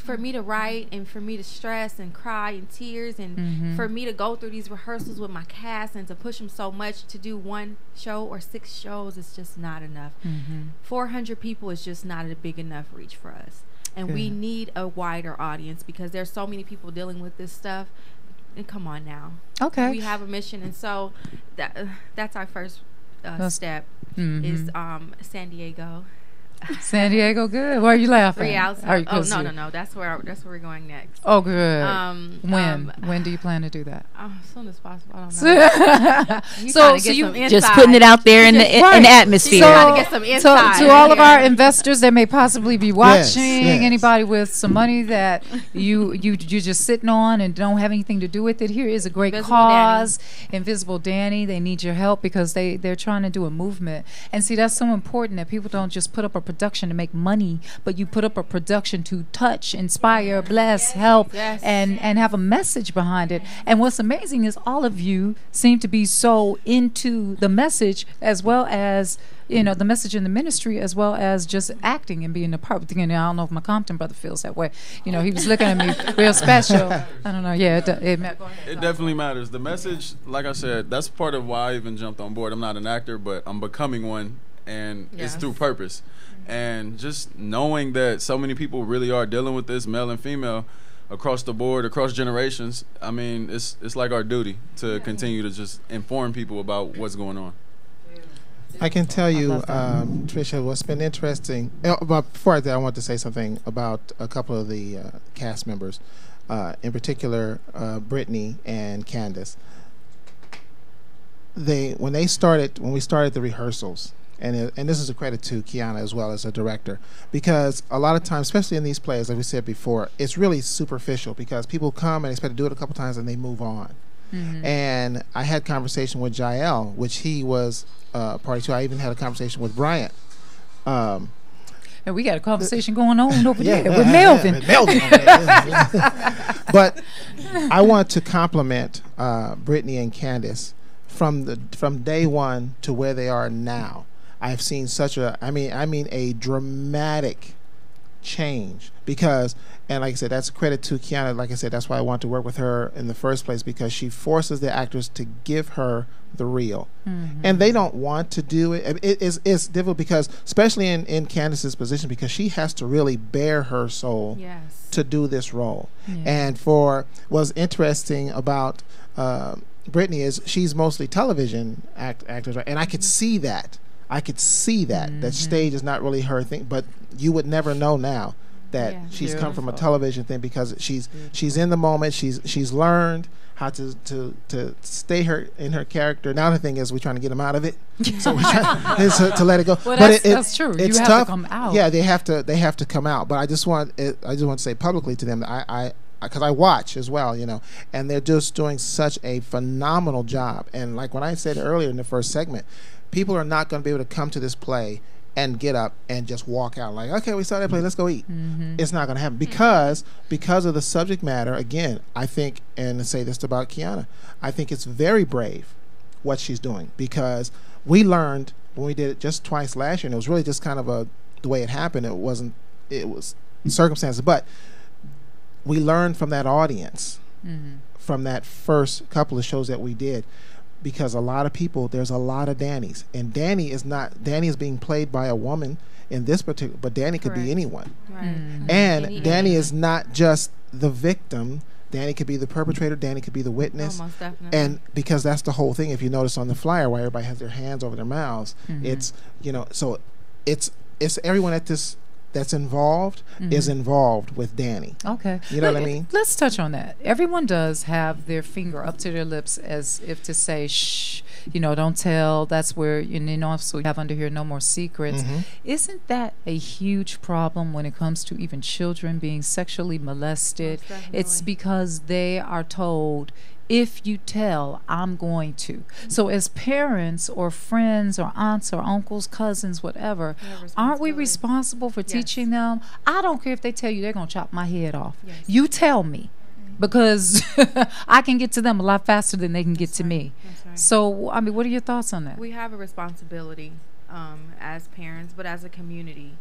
For me to write and for me to stress and cry and tears and for me to go through these rehearsals with my cast and to push them so much to do one show or 6 shows is just not enough. 400 people is just not a big enough reach for us, and we need a wider audience because there's so many people dealing with this stuff. And come on now, we have a mission, and so that's our first step is San Diego. San Diego, good. Why are you laughing? 3 hours. Are you, Oh no. That's where we're going next. Oh, good. When do you plan to do that? As soon as possible. I don't know. so you just putting it out there in the in the atmosphere. Trying to get some insight. To all of our investors that may possibly be watching, anybody with some money that you're just sitting on and don't have anything to do with it, here is a great cause. Invisible Danny, they need your help because they're trying to do a movement. And see, that's so important that people don't just put up a production to make money, but you put up a production to touch, inspire, bless, help, and have a message behind it. And what's amazing is all of you seem to be so into the message as well as the message in the ministry, as well as just acting and being a part. I don't know if my Compton brother feels that way. He was looking at me real special. I don't know. Yeah, it definitely matters. The message, like I said, that's part of why I even jumped on board. I'm not an actor, but I'm becoming one, and it's through purpose. And just knowing that so many people really are dealing with this, male and female, across the board, across generations. I mean, it's like our duty to continue to just inform people about what's going on. I can tell you, Trisha, what's been interesting. But before I do, I want to say something about a couple of the cast members, in particular, Brittney and Candace. When we started the rehearsals. And this is a credit to Keyana as well as a director, because a lot of times, especially in these plays, like we said before, it's really superficial because people come and expect to do it a couple times and they move on. Mm-hmm. And I had conversation with Jael, which he was party to. I even had a conversation with Bryant. And we got a conversation going on over there with Melvin. But I want to compliment Brittney and Candace from day one to where they are now. I've seen such a dramatic change because, and like I said, that's a credit to Keyana. Like I said, that's why I want to work with her in the first place, because she forces the actors to give her the real. Mm-hmm. And they don't want to do it. It's difficult because, especially in Candace's position, because she has to really bare her soul to do this role. Yeah. And what's interesting about Brittney is she's mostly television actors, right? And I could see that. That stage is not really her thing, but you would never know now that she's come from a television thing, because she's in the moment. She's learned how to stay in her character. Now the thing is, we're trying to get them out of it, so we're trying to let it go. Well, that's true. It's have tough. To come out. Yeah, they have to come out. But I just want to say publicly to them that because I watch as well, and they're just doing such a phenomenal job. And like when I said earlier in the first segment, people are not going to be able to come to this play and get up and just walk out like, okay, we saw that play, let's go eat. Mm-hmm. It's not going to happen because of the subject matter. Again, I think, and to say this about Keyana, I think it's very brave what she's doing, because we learned when we did it just twice last year, and it was really just kind of the way it happened. It was circumstances, but we learned from that audience, from that first couple of shows that we did. Because a lot of people, there's a lot of Dannys, and Danny is being played by a woman in this particular, but Danny could be anyone. Right. Mm-hmm. And Danny is not just the victim. Danny could be the perpetrator. Danny could be the witness. Most definitely. And because that's the whole thing. If you notice on the flyer, why everybody has their hands over their mouths, it's so it's everyone that's involved is involved with Danny. Okay. You know what I mean? Let's touch on that. Everyone does have their finger up to their lips as if to say, shh, don't tell. That's where, so you have under here no more secrets. Mm-hmm. Isn't that a huge problem when it comes to even children being sexually molested? It's because they are told, if you tell, I'm going to. So as parents or friends or aunts or uncles, cousins, whatever, aren't we responsible for teaching them? I don't care if they tell you they're going to chop my head off. Yes. You tell me, because I can get to them a lot faster than they can get to me. That's right. So, what are your thoughts on that? We have a responsibility as parents, but as a community,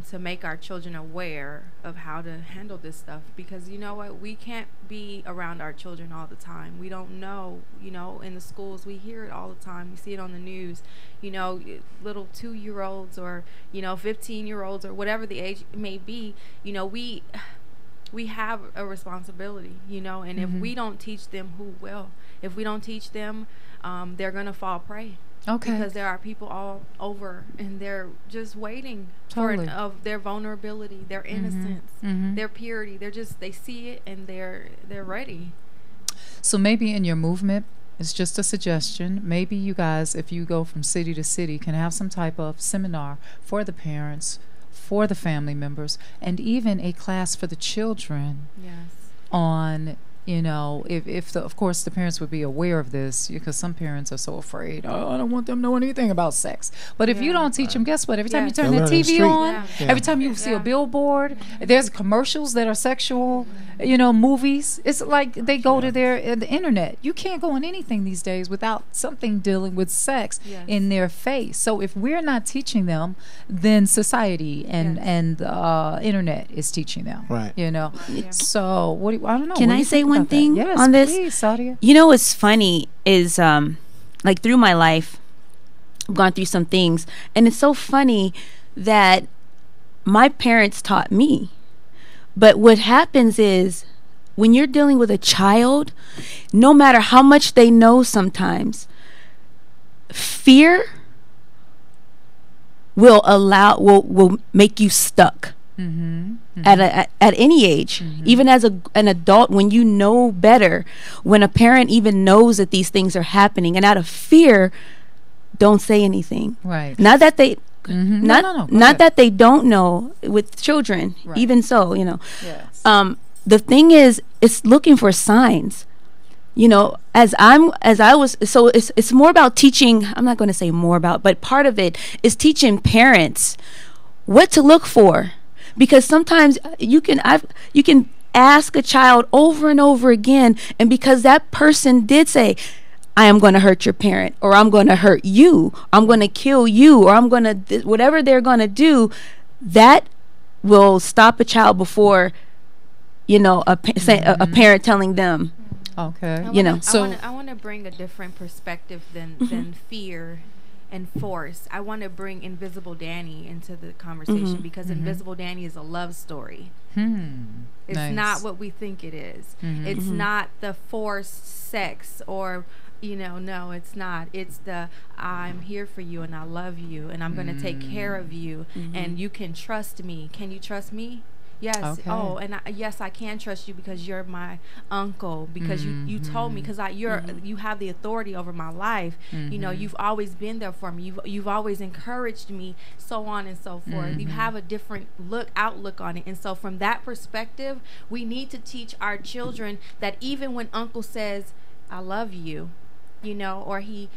to make our children aware of how to handle this stuff, because you know what, we can't be around our children all the time. We don't know, in the schools we hear it all the time. We see it on the news, little 2-year-olds or 15-year-olds or whatever the age may be. We we have a responsibility, you know, and if we don't teach them, who will? If we don't teach them, they're going to fall prey. Okay. Because there are people all over, and they're just waiting Totally. of their vulnerability, their innocence, their purity. They see it, and they're ready. So maybe in your movement, it's just a suggestion. Maybe you guys, if you go from city to city, can have some type of seminar for the parents, for the family members, and even a class for the children. Yes. On, you know, if of course the parents would be aware of this, because some parents are so afraid. Oh, I don't want them knowing anything about sex. But if you don't teach them, guess what? Every time you turn the TV on, every time you see a billboard, there's commercials that are sexual, you know, movies. It's like they go to the internet. You can't go on anything these days without something dealing with sex in their face. So if we're not teaching them, then society and internet is teaching them. Right. You know. So what do you, I don't know. Can I say one thing on this? Please, Saudia. You know what's funny is like through my life, I've gone through some things, and it's so funny that my parents taught me. But what happens is when you're dealing with a child, no matter how much they know sometimes, fear will make you stuck. At any age, even as an adult, when you know better, when a parent even knows that these things are happening, and out of fear, don't say anything. Right. Not that they, not that they don't know with children. Right. Even so, you know. Yes. The thing is, it's looking for signs. You know, so it's more about teaching. I'm not going to say more about, but part of it is teaching parents what to look for. Because sometimes you can ask a child over and over again, and because that person did say, I am going to hurt your parent, or I'm going to hurt you, I'm going to kill you, or I'm going to whatever they're going to do, that will stop a child before, you know, a parent telling them. Okay. I want to bring a different perspective than fear and force. I want to bring Invisible Danny into the conversation because Invisible Danny is a love story. It's not what we think it is. It's not the forced sex or, you know, no, it's not. It's the I'm here for you and I love you and I'm going to take care of you and you can trust me. Can you trust me? Yes. Okay. Oh, and yes, I can trust you because you're my uncle. Because you told me because you have the authority over my life. You know, you've always been there for me. You've always encouraged me, so on and so forth. You have a different outlook on it, and so from that perspective, we need to teach our children that even when Uncle says, "I love you," you know, or he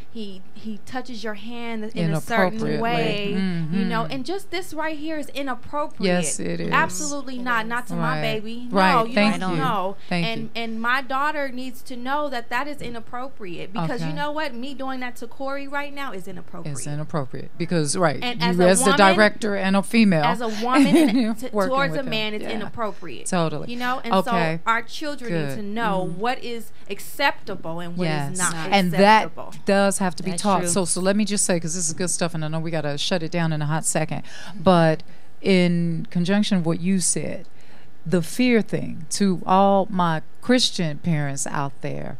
touches your hand in a certain way, you know, and just this right here is inappropriate. Yes, it is. Absolutely not to my baby. Right. No, you Thank don't you. know. Thank you. And my daughter needs to know that is inappropriate because you know what? Me doing that to Corey right now is inappropriate. It's inappropriate because and you as the director and a female, as a woman towards a man, it's inappropriate. Totally. You know, and so our children need to know what is acceptable and what is not acceptable. And that does have to be taught. True. So let me just say, because this is good stuff, and I know we got to shut it down in a hot second, but in conjunction with what you said, the fear thing, to all my Christian parents out there,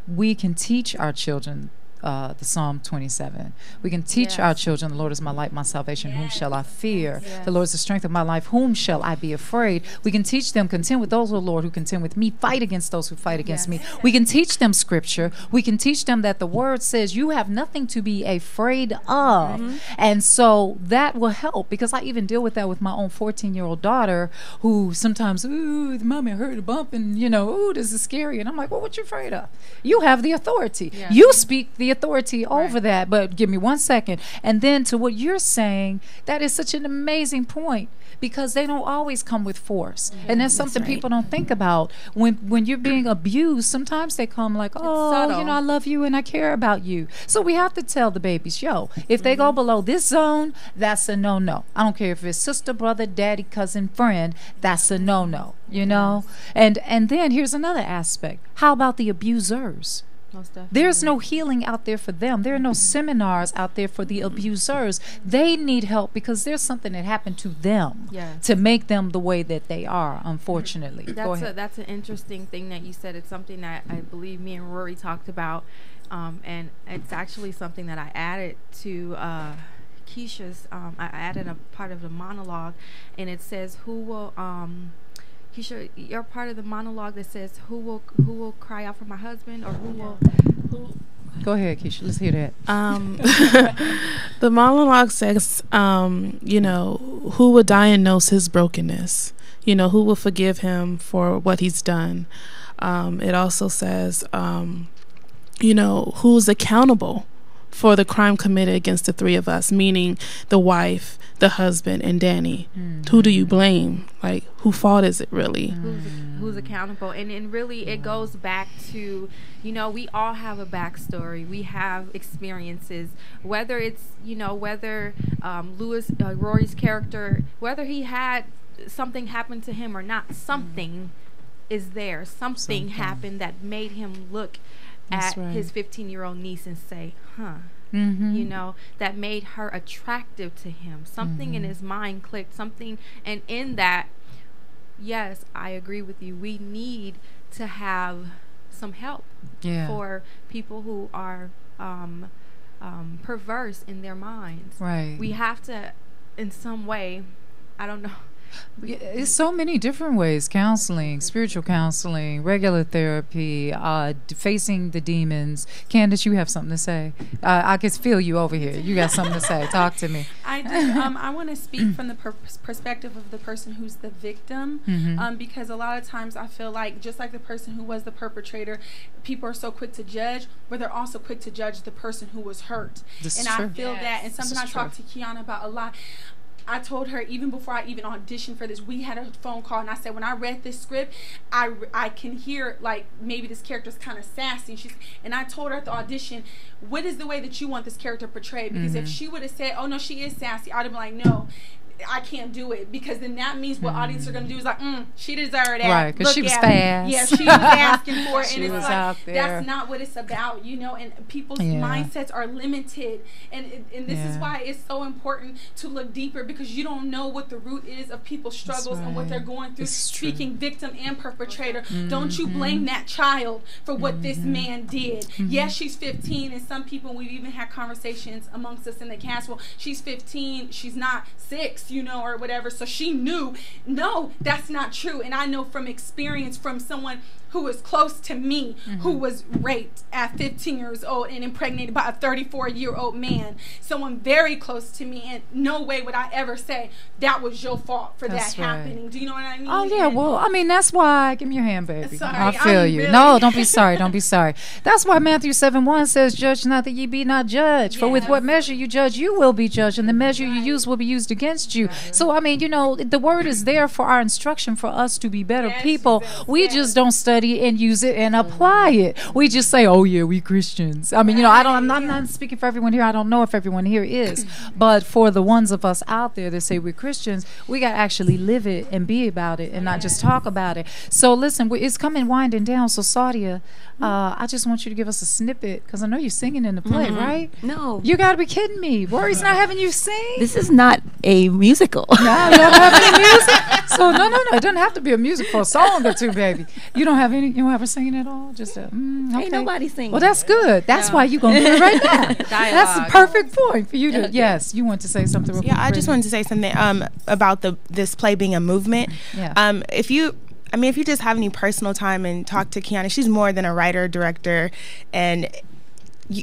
we can teach our children the Psalm 27. We can teach our children, the Lord is my light, my salvation, whom shall I fear? The Lord is the strength of my life, whom shall I be afraid? We can teach them, contend with those, O Lord, who contend with me, fight against those who fight against me. We can teach them scripture. We can teach them that the word says you have nothing to be afraid of. And so that will help, because I even deal with that with my own 14-year-old daughter, who sometimes, ooh, mommy, I heard a bump, and you know, ooh, this is scary. And I'm like, well, what you afraid of? You have the authority. You speak the authority over that. But give me 1 second. And then to what you're saying, that is such an amazing point, because they don't always come with force. And that's something people don't think about. When you're being abused, sometimes they come like, oh, you know, I love you and I care about you. So we have to tell the babies, yo, if they go below this zone, that's a no-no. I don't care if it's sister, brother, daddy, cousin, friend, that's a no-no, you know? And then here's another aspect. How about the abusers? Most definitely. There's no healing out there for them. There are no seminars out there for the abusers. They need help because there's something that happened to them to make them the way that they are, unfortunately. Go ahead. That's an interesting thing that you said. It's something that I believe me and Rory talked about, and it's actually something that I added to Keisha's. I added a part of the monologue, and it says, "Who will?" Keisha, you're part of the monologue that says, "Who will cry out for my husband?" or who? Go ahead, Keisha. Let's hear that. The monologue says, you know, who will diagnose his brokenness? You know, who will forgive him for what he's done? It also says, you know, who's accountable for the crime committed against the three of us, meaning the wife, the husband, and Danny. Who do you blame? Like, whose fault is it really? Who's accountable? And really, it goes back to, you know, we all have a backstory. We have experiences. Whether it's, you know, whether Rory's character, whether he had something happen to him or not, something is there. Something happened that made him look at his 15-year-old niece and say, you know, that made her attractive to him. Something in his mind clicked, something, and in that, yes, I agree with you. We need to have some help for people who are perverse in their minds. Right. We have to, in some way, I don't know. It's so many different ways: counseling, spiritual counseling, regular therapy, facing the demons. Candace, you have something to say. I can feel you over here. You got something to say. Talk to me. I do. I want to speak from the perspective of the person who's the victim, because a lot of times I feel like, just like the person who was the perpetrator, people are so quick to judge, but they're also quick to judge the person who was hurt. I feel that, and something I talked to Keyana about a lot. I told her, even before I even auditioned for this, we had a phone call, and I said, when I read this script, I can hear, like, maybe this character's kind of sassy. And I told her at the audition, what is the way that you want this character portrayed? Because if she would have said, oh, no, she is sassy, I'd have been like, no, I can't do it, because then that means what audience are going to do is like, she deserved that. Right, because she was fast. Yeah, she was asking for it. And it's was like, out there. that's not what it's about, you know, and people's mindsets are limited. And this is why it's so important to look deeper, because you don't know what the root is of people's struggles and what they're going through. Speaking victim and perpetrator, don't you blame that child for what this man did. Yes, she's 15, and some people, we've even had conversations amongst us in the cast, well, she's 15, she's not 6, you know, or whatever, so she knew. No, that's not true. And I know from experience, from someone who was close to me, who was raped at 15 years old and impregnated by a 34-year-old man, someone very close to me, and no way would I ever say that was your fault for that happening. Do you know what I mean? Oh yeah, well, I mean, that's why, give me your hand, baby. Sorry, I feel you. Really No, don't be sorry, don't be sorry. That's why Matthew 7:1 says, judge not that ye be not judged. For with what measure you judge, you will be judged, and the measure you use will be used against you. So, I mean, you know, the word is there for our instruction, for us to be better people. We just don't study and use it and apply it. We just say, oh yeah, we Christians. I mean, you know, I'm not speaking for everyone here. I don't know if everyone here is, but for the ones of us out there that say we're Christians, we got to actually live it and be about it and not just talk about it. So listen, it's coming winding down. So Saudia, I just want you to give us a snippet, because I know you're singing in the play, right? No. You got to be kidding me. Rory's not having you sing? This is not a musical. No, you don't have any music? So no. It doesn't have to be a music for a song or two, baby. You don't have any, you don't ever singing at all? Just okay. Ain't nobody singing. Well, that's good. That's why you're going to do it right now. That's the perfect point for you to, yes, you want to say something real quick. Yeah, I just wanted to say something about this play being a movement. Yeah. If you just have any personal time and talk to Keyana, she's more than a writer, director, and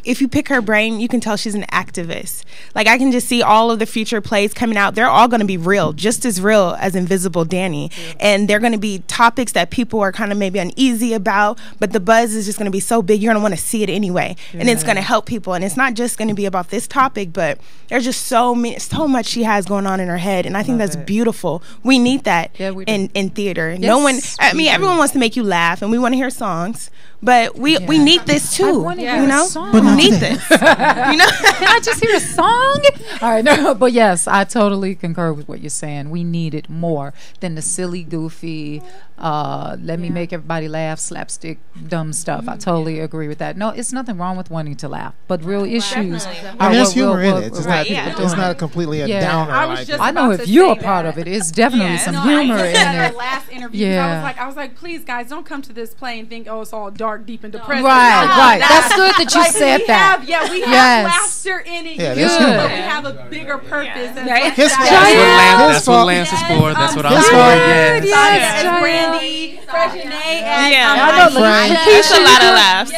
if you pick her brain, you can tell she's an activist. Like, I can just see all of the future plays coming out. They're all going to be real, just as real as Invisible Danny. And they're going to be topics that people are kind of maybe uneasy about, but the buzz is just going to be so big, you're going to want to see it anyway. And it's going to help people. And it's not just going to be about this topic, but there's just so much she has going on in her head. And I think that's beautiful. We need that in theater. Yes, everyone wants to make you laugh, and we want to hear songs. But we need this too, you know. people who need this. Can I just hear a song? All right, no, but yes, I totally concur with what you're saying. We need it more than the silly, goofy, let me make everybody laugh, slapstick, dumb stuff. I totally agree with that. No, it's nothing wrong with wanting to laugh, but real issues. There's humor in it. It's not completely a downer. I know if you're a part of it, it's definitely some humor in Our it. last interview, I was like, please, guys, don't come to this play and think, oh, it's all dark, deep, and depressing. Right. That's good that you said that. We have laughter in it. But we have a bigger purpose. That's what Lance is for. That's what I'm for. Yes. Brandy, Frexinet, Lakeishia, a lot of laughs.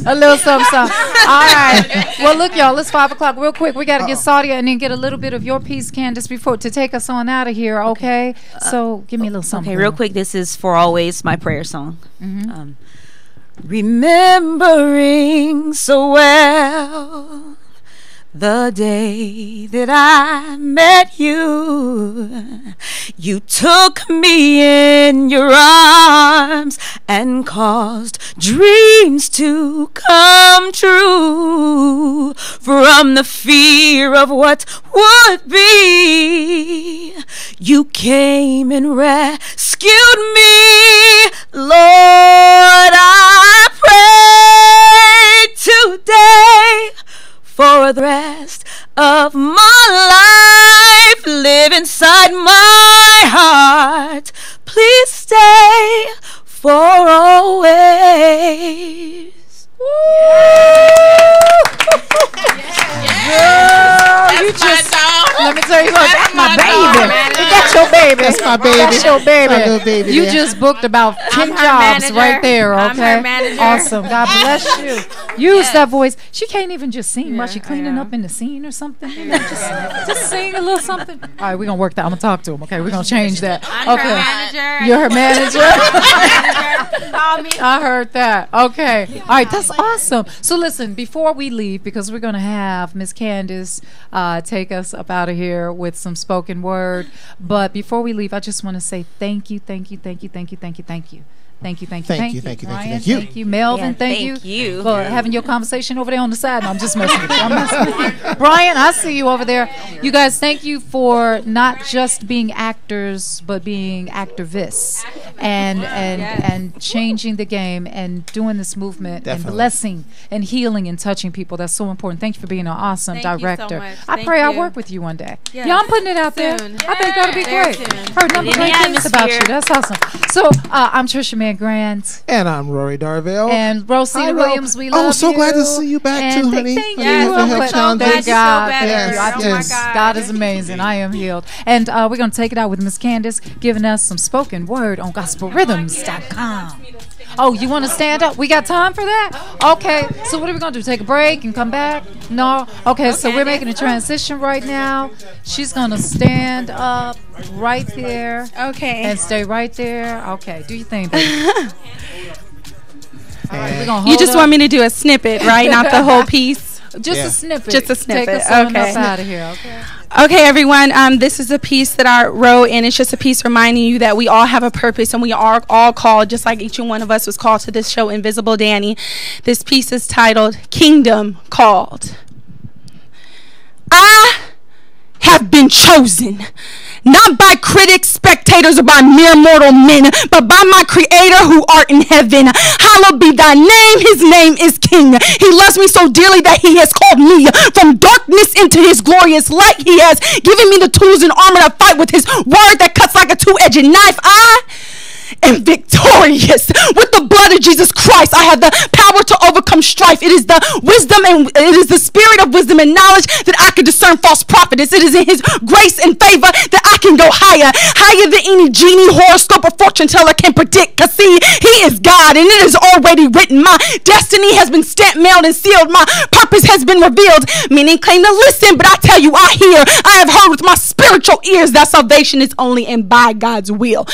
A little something. All right. Well, look, y'all. It's 5 o'clock. Real quick, we got to get Saudia and then get a little bit of your piece, Candace, before to take us on out of here. Okay. So give me a little something. Okay, real quick. This is For Always, my prayer song. Remembering so well the day that I met you, you took me in your arms and caused dreams to come true. From the fear of what would be, you came and rescued me. Lord, I pray today for the rest of my life, live inside my heart. Please stay for always. Let me tell you what, that's my baby. That's your baby. That's my baby. That's your baby. My little baby You there. just booked about 10 jobs manager. right there, I'm okay? her manager. Awesome. God bless you. Use that voice. She can't even just sing while she's cleaning up in the scene or something. You know, just sing a little something. All right, we're going to work that. I'm going to talk to him, okay? We're going to change that. I'm okay. her manager. You're her manager? Call me. I heard that. Okay. All right, that's awesome. So listen, before we leave, because we're going to have Miss Candace take us up out of here with some spoken word. But before we leave, I just want to say thank you. Bryant, thank you. Melvin, thank you for having your conversation over there on the side. No, I'm just messing with you. Brian, I see you over there. You guys, thank you for not just being actors, but being activists and changing the game and doing this movement and blessing and healing and touching people. That's so important. Thank you for being an awesome director. I pray I work with you one day. Yes. Yeah, I'm putting it out there. Soon. I think that'll be great. Heard nothing great things about you. That's awesome. So I'm Trisha Mann Grant. And I'm Rory Darvel. And Rosina Williams, we love you. Oh, so glad to see you back too, honey. Thank you. Thank God. God is amazing. I am healed. And we're going to take it out with Miss Candace giving us some spoken word on gospelrhythms.com. Oh, you want to stand up? We got time for that? Okay. So what are we going to do? Take a break and come back? No? Okay, so we're making a transition right now. She's going to stand up right there. Okay. And stay right there. Okay. Do your thing, baby. All right, we're gonna You just hold want up. me to do a snippet, right? Not the whole piece? Just a snippet. Just a snippet. Take us on Okay. us out of here, okay? Okay, everyone. This is a piece that I wrote, and it's just a piece reminding you that we all have a purpose, and we are all called, just like each one of us was called to this show, Invisible Danny. This piece is titled Kingdom Called. I have been chosen, not by critics, spectators, or by mere mortal men, but by my Creator who art in heaven. Hallowed be thy name. His name is King. He loves me so dearly that he has called me from darkness into his glorious light. He has given me the tools and armor to fight with his word that cuts like a two-edged knife. I am victorious with the blood of Jesus Christ. I have the power to overcome strife. It is the wisdom and it is the spirit of wisdom and knowledge that I can discern false prophets. It is in his grace and favor that I can go higher than any genie, horoscope, or fortune teller can predict. Cause see, he is God and it is already written. My destiny has been stamped, mailed, and sealed. My purpose has been revealed. Many claim to listen, but I tell you, I hear. I have heard with my spiritual ears that salvation is only in by God's will.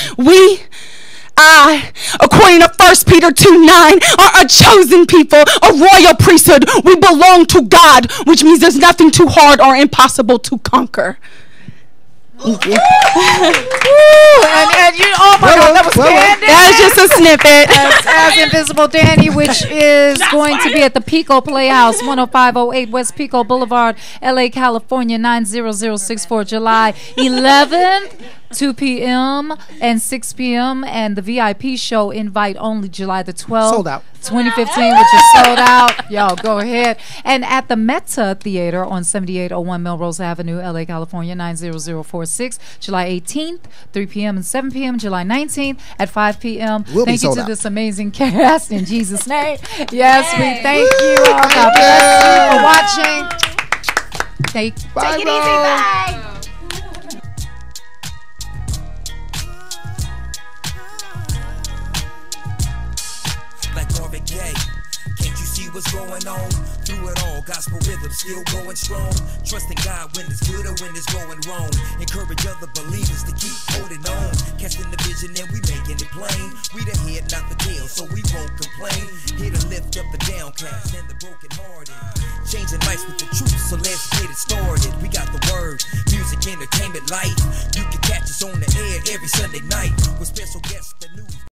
According to 1 Peter 2:9, are a chosen people, a royal priesthood. We belong to God, which means there's nothing too hard or impossible to conquer. Thank you. You, oh my God, that was Candace. That was just a snippet. As Invisible Danny, which is going to be at the Pico Playhouse, 10508 West Pico Boulevard, LA, California, 90064, July 11th. 2 p.m. and 6 p.m. and the VIP show invite only July the 12th. Sold out. 2015, which is sold out. Y'all go ahead. And at the Meta Theater on 7801 Melrose Avenue, LA, California, 90046, July 18th, 3 p.m. and 7 p.m. July 19th at 5 p.m. We'll thank you to out. this amazing cast in Jesus' name. Yes, we thank you all. God bless you for watching. Take it easy. Bye. What's going on? Through it all, gospel rhythm still going strong. Trusting God when it's good or when it's going wrong. Encourage other believers to keep holding on. Casting the vision and we making it plain. We the head, not the tail, so we won't complain. Here to lift up the downcast and the broken hearted. Changing lives with the truth, so let's get it started. We got the word, music, entertainment, life. You can catch us on the air every Sunday night with special guests, the news.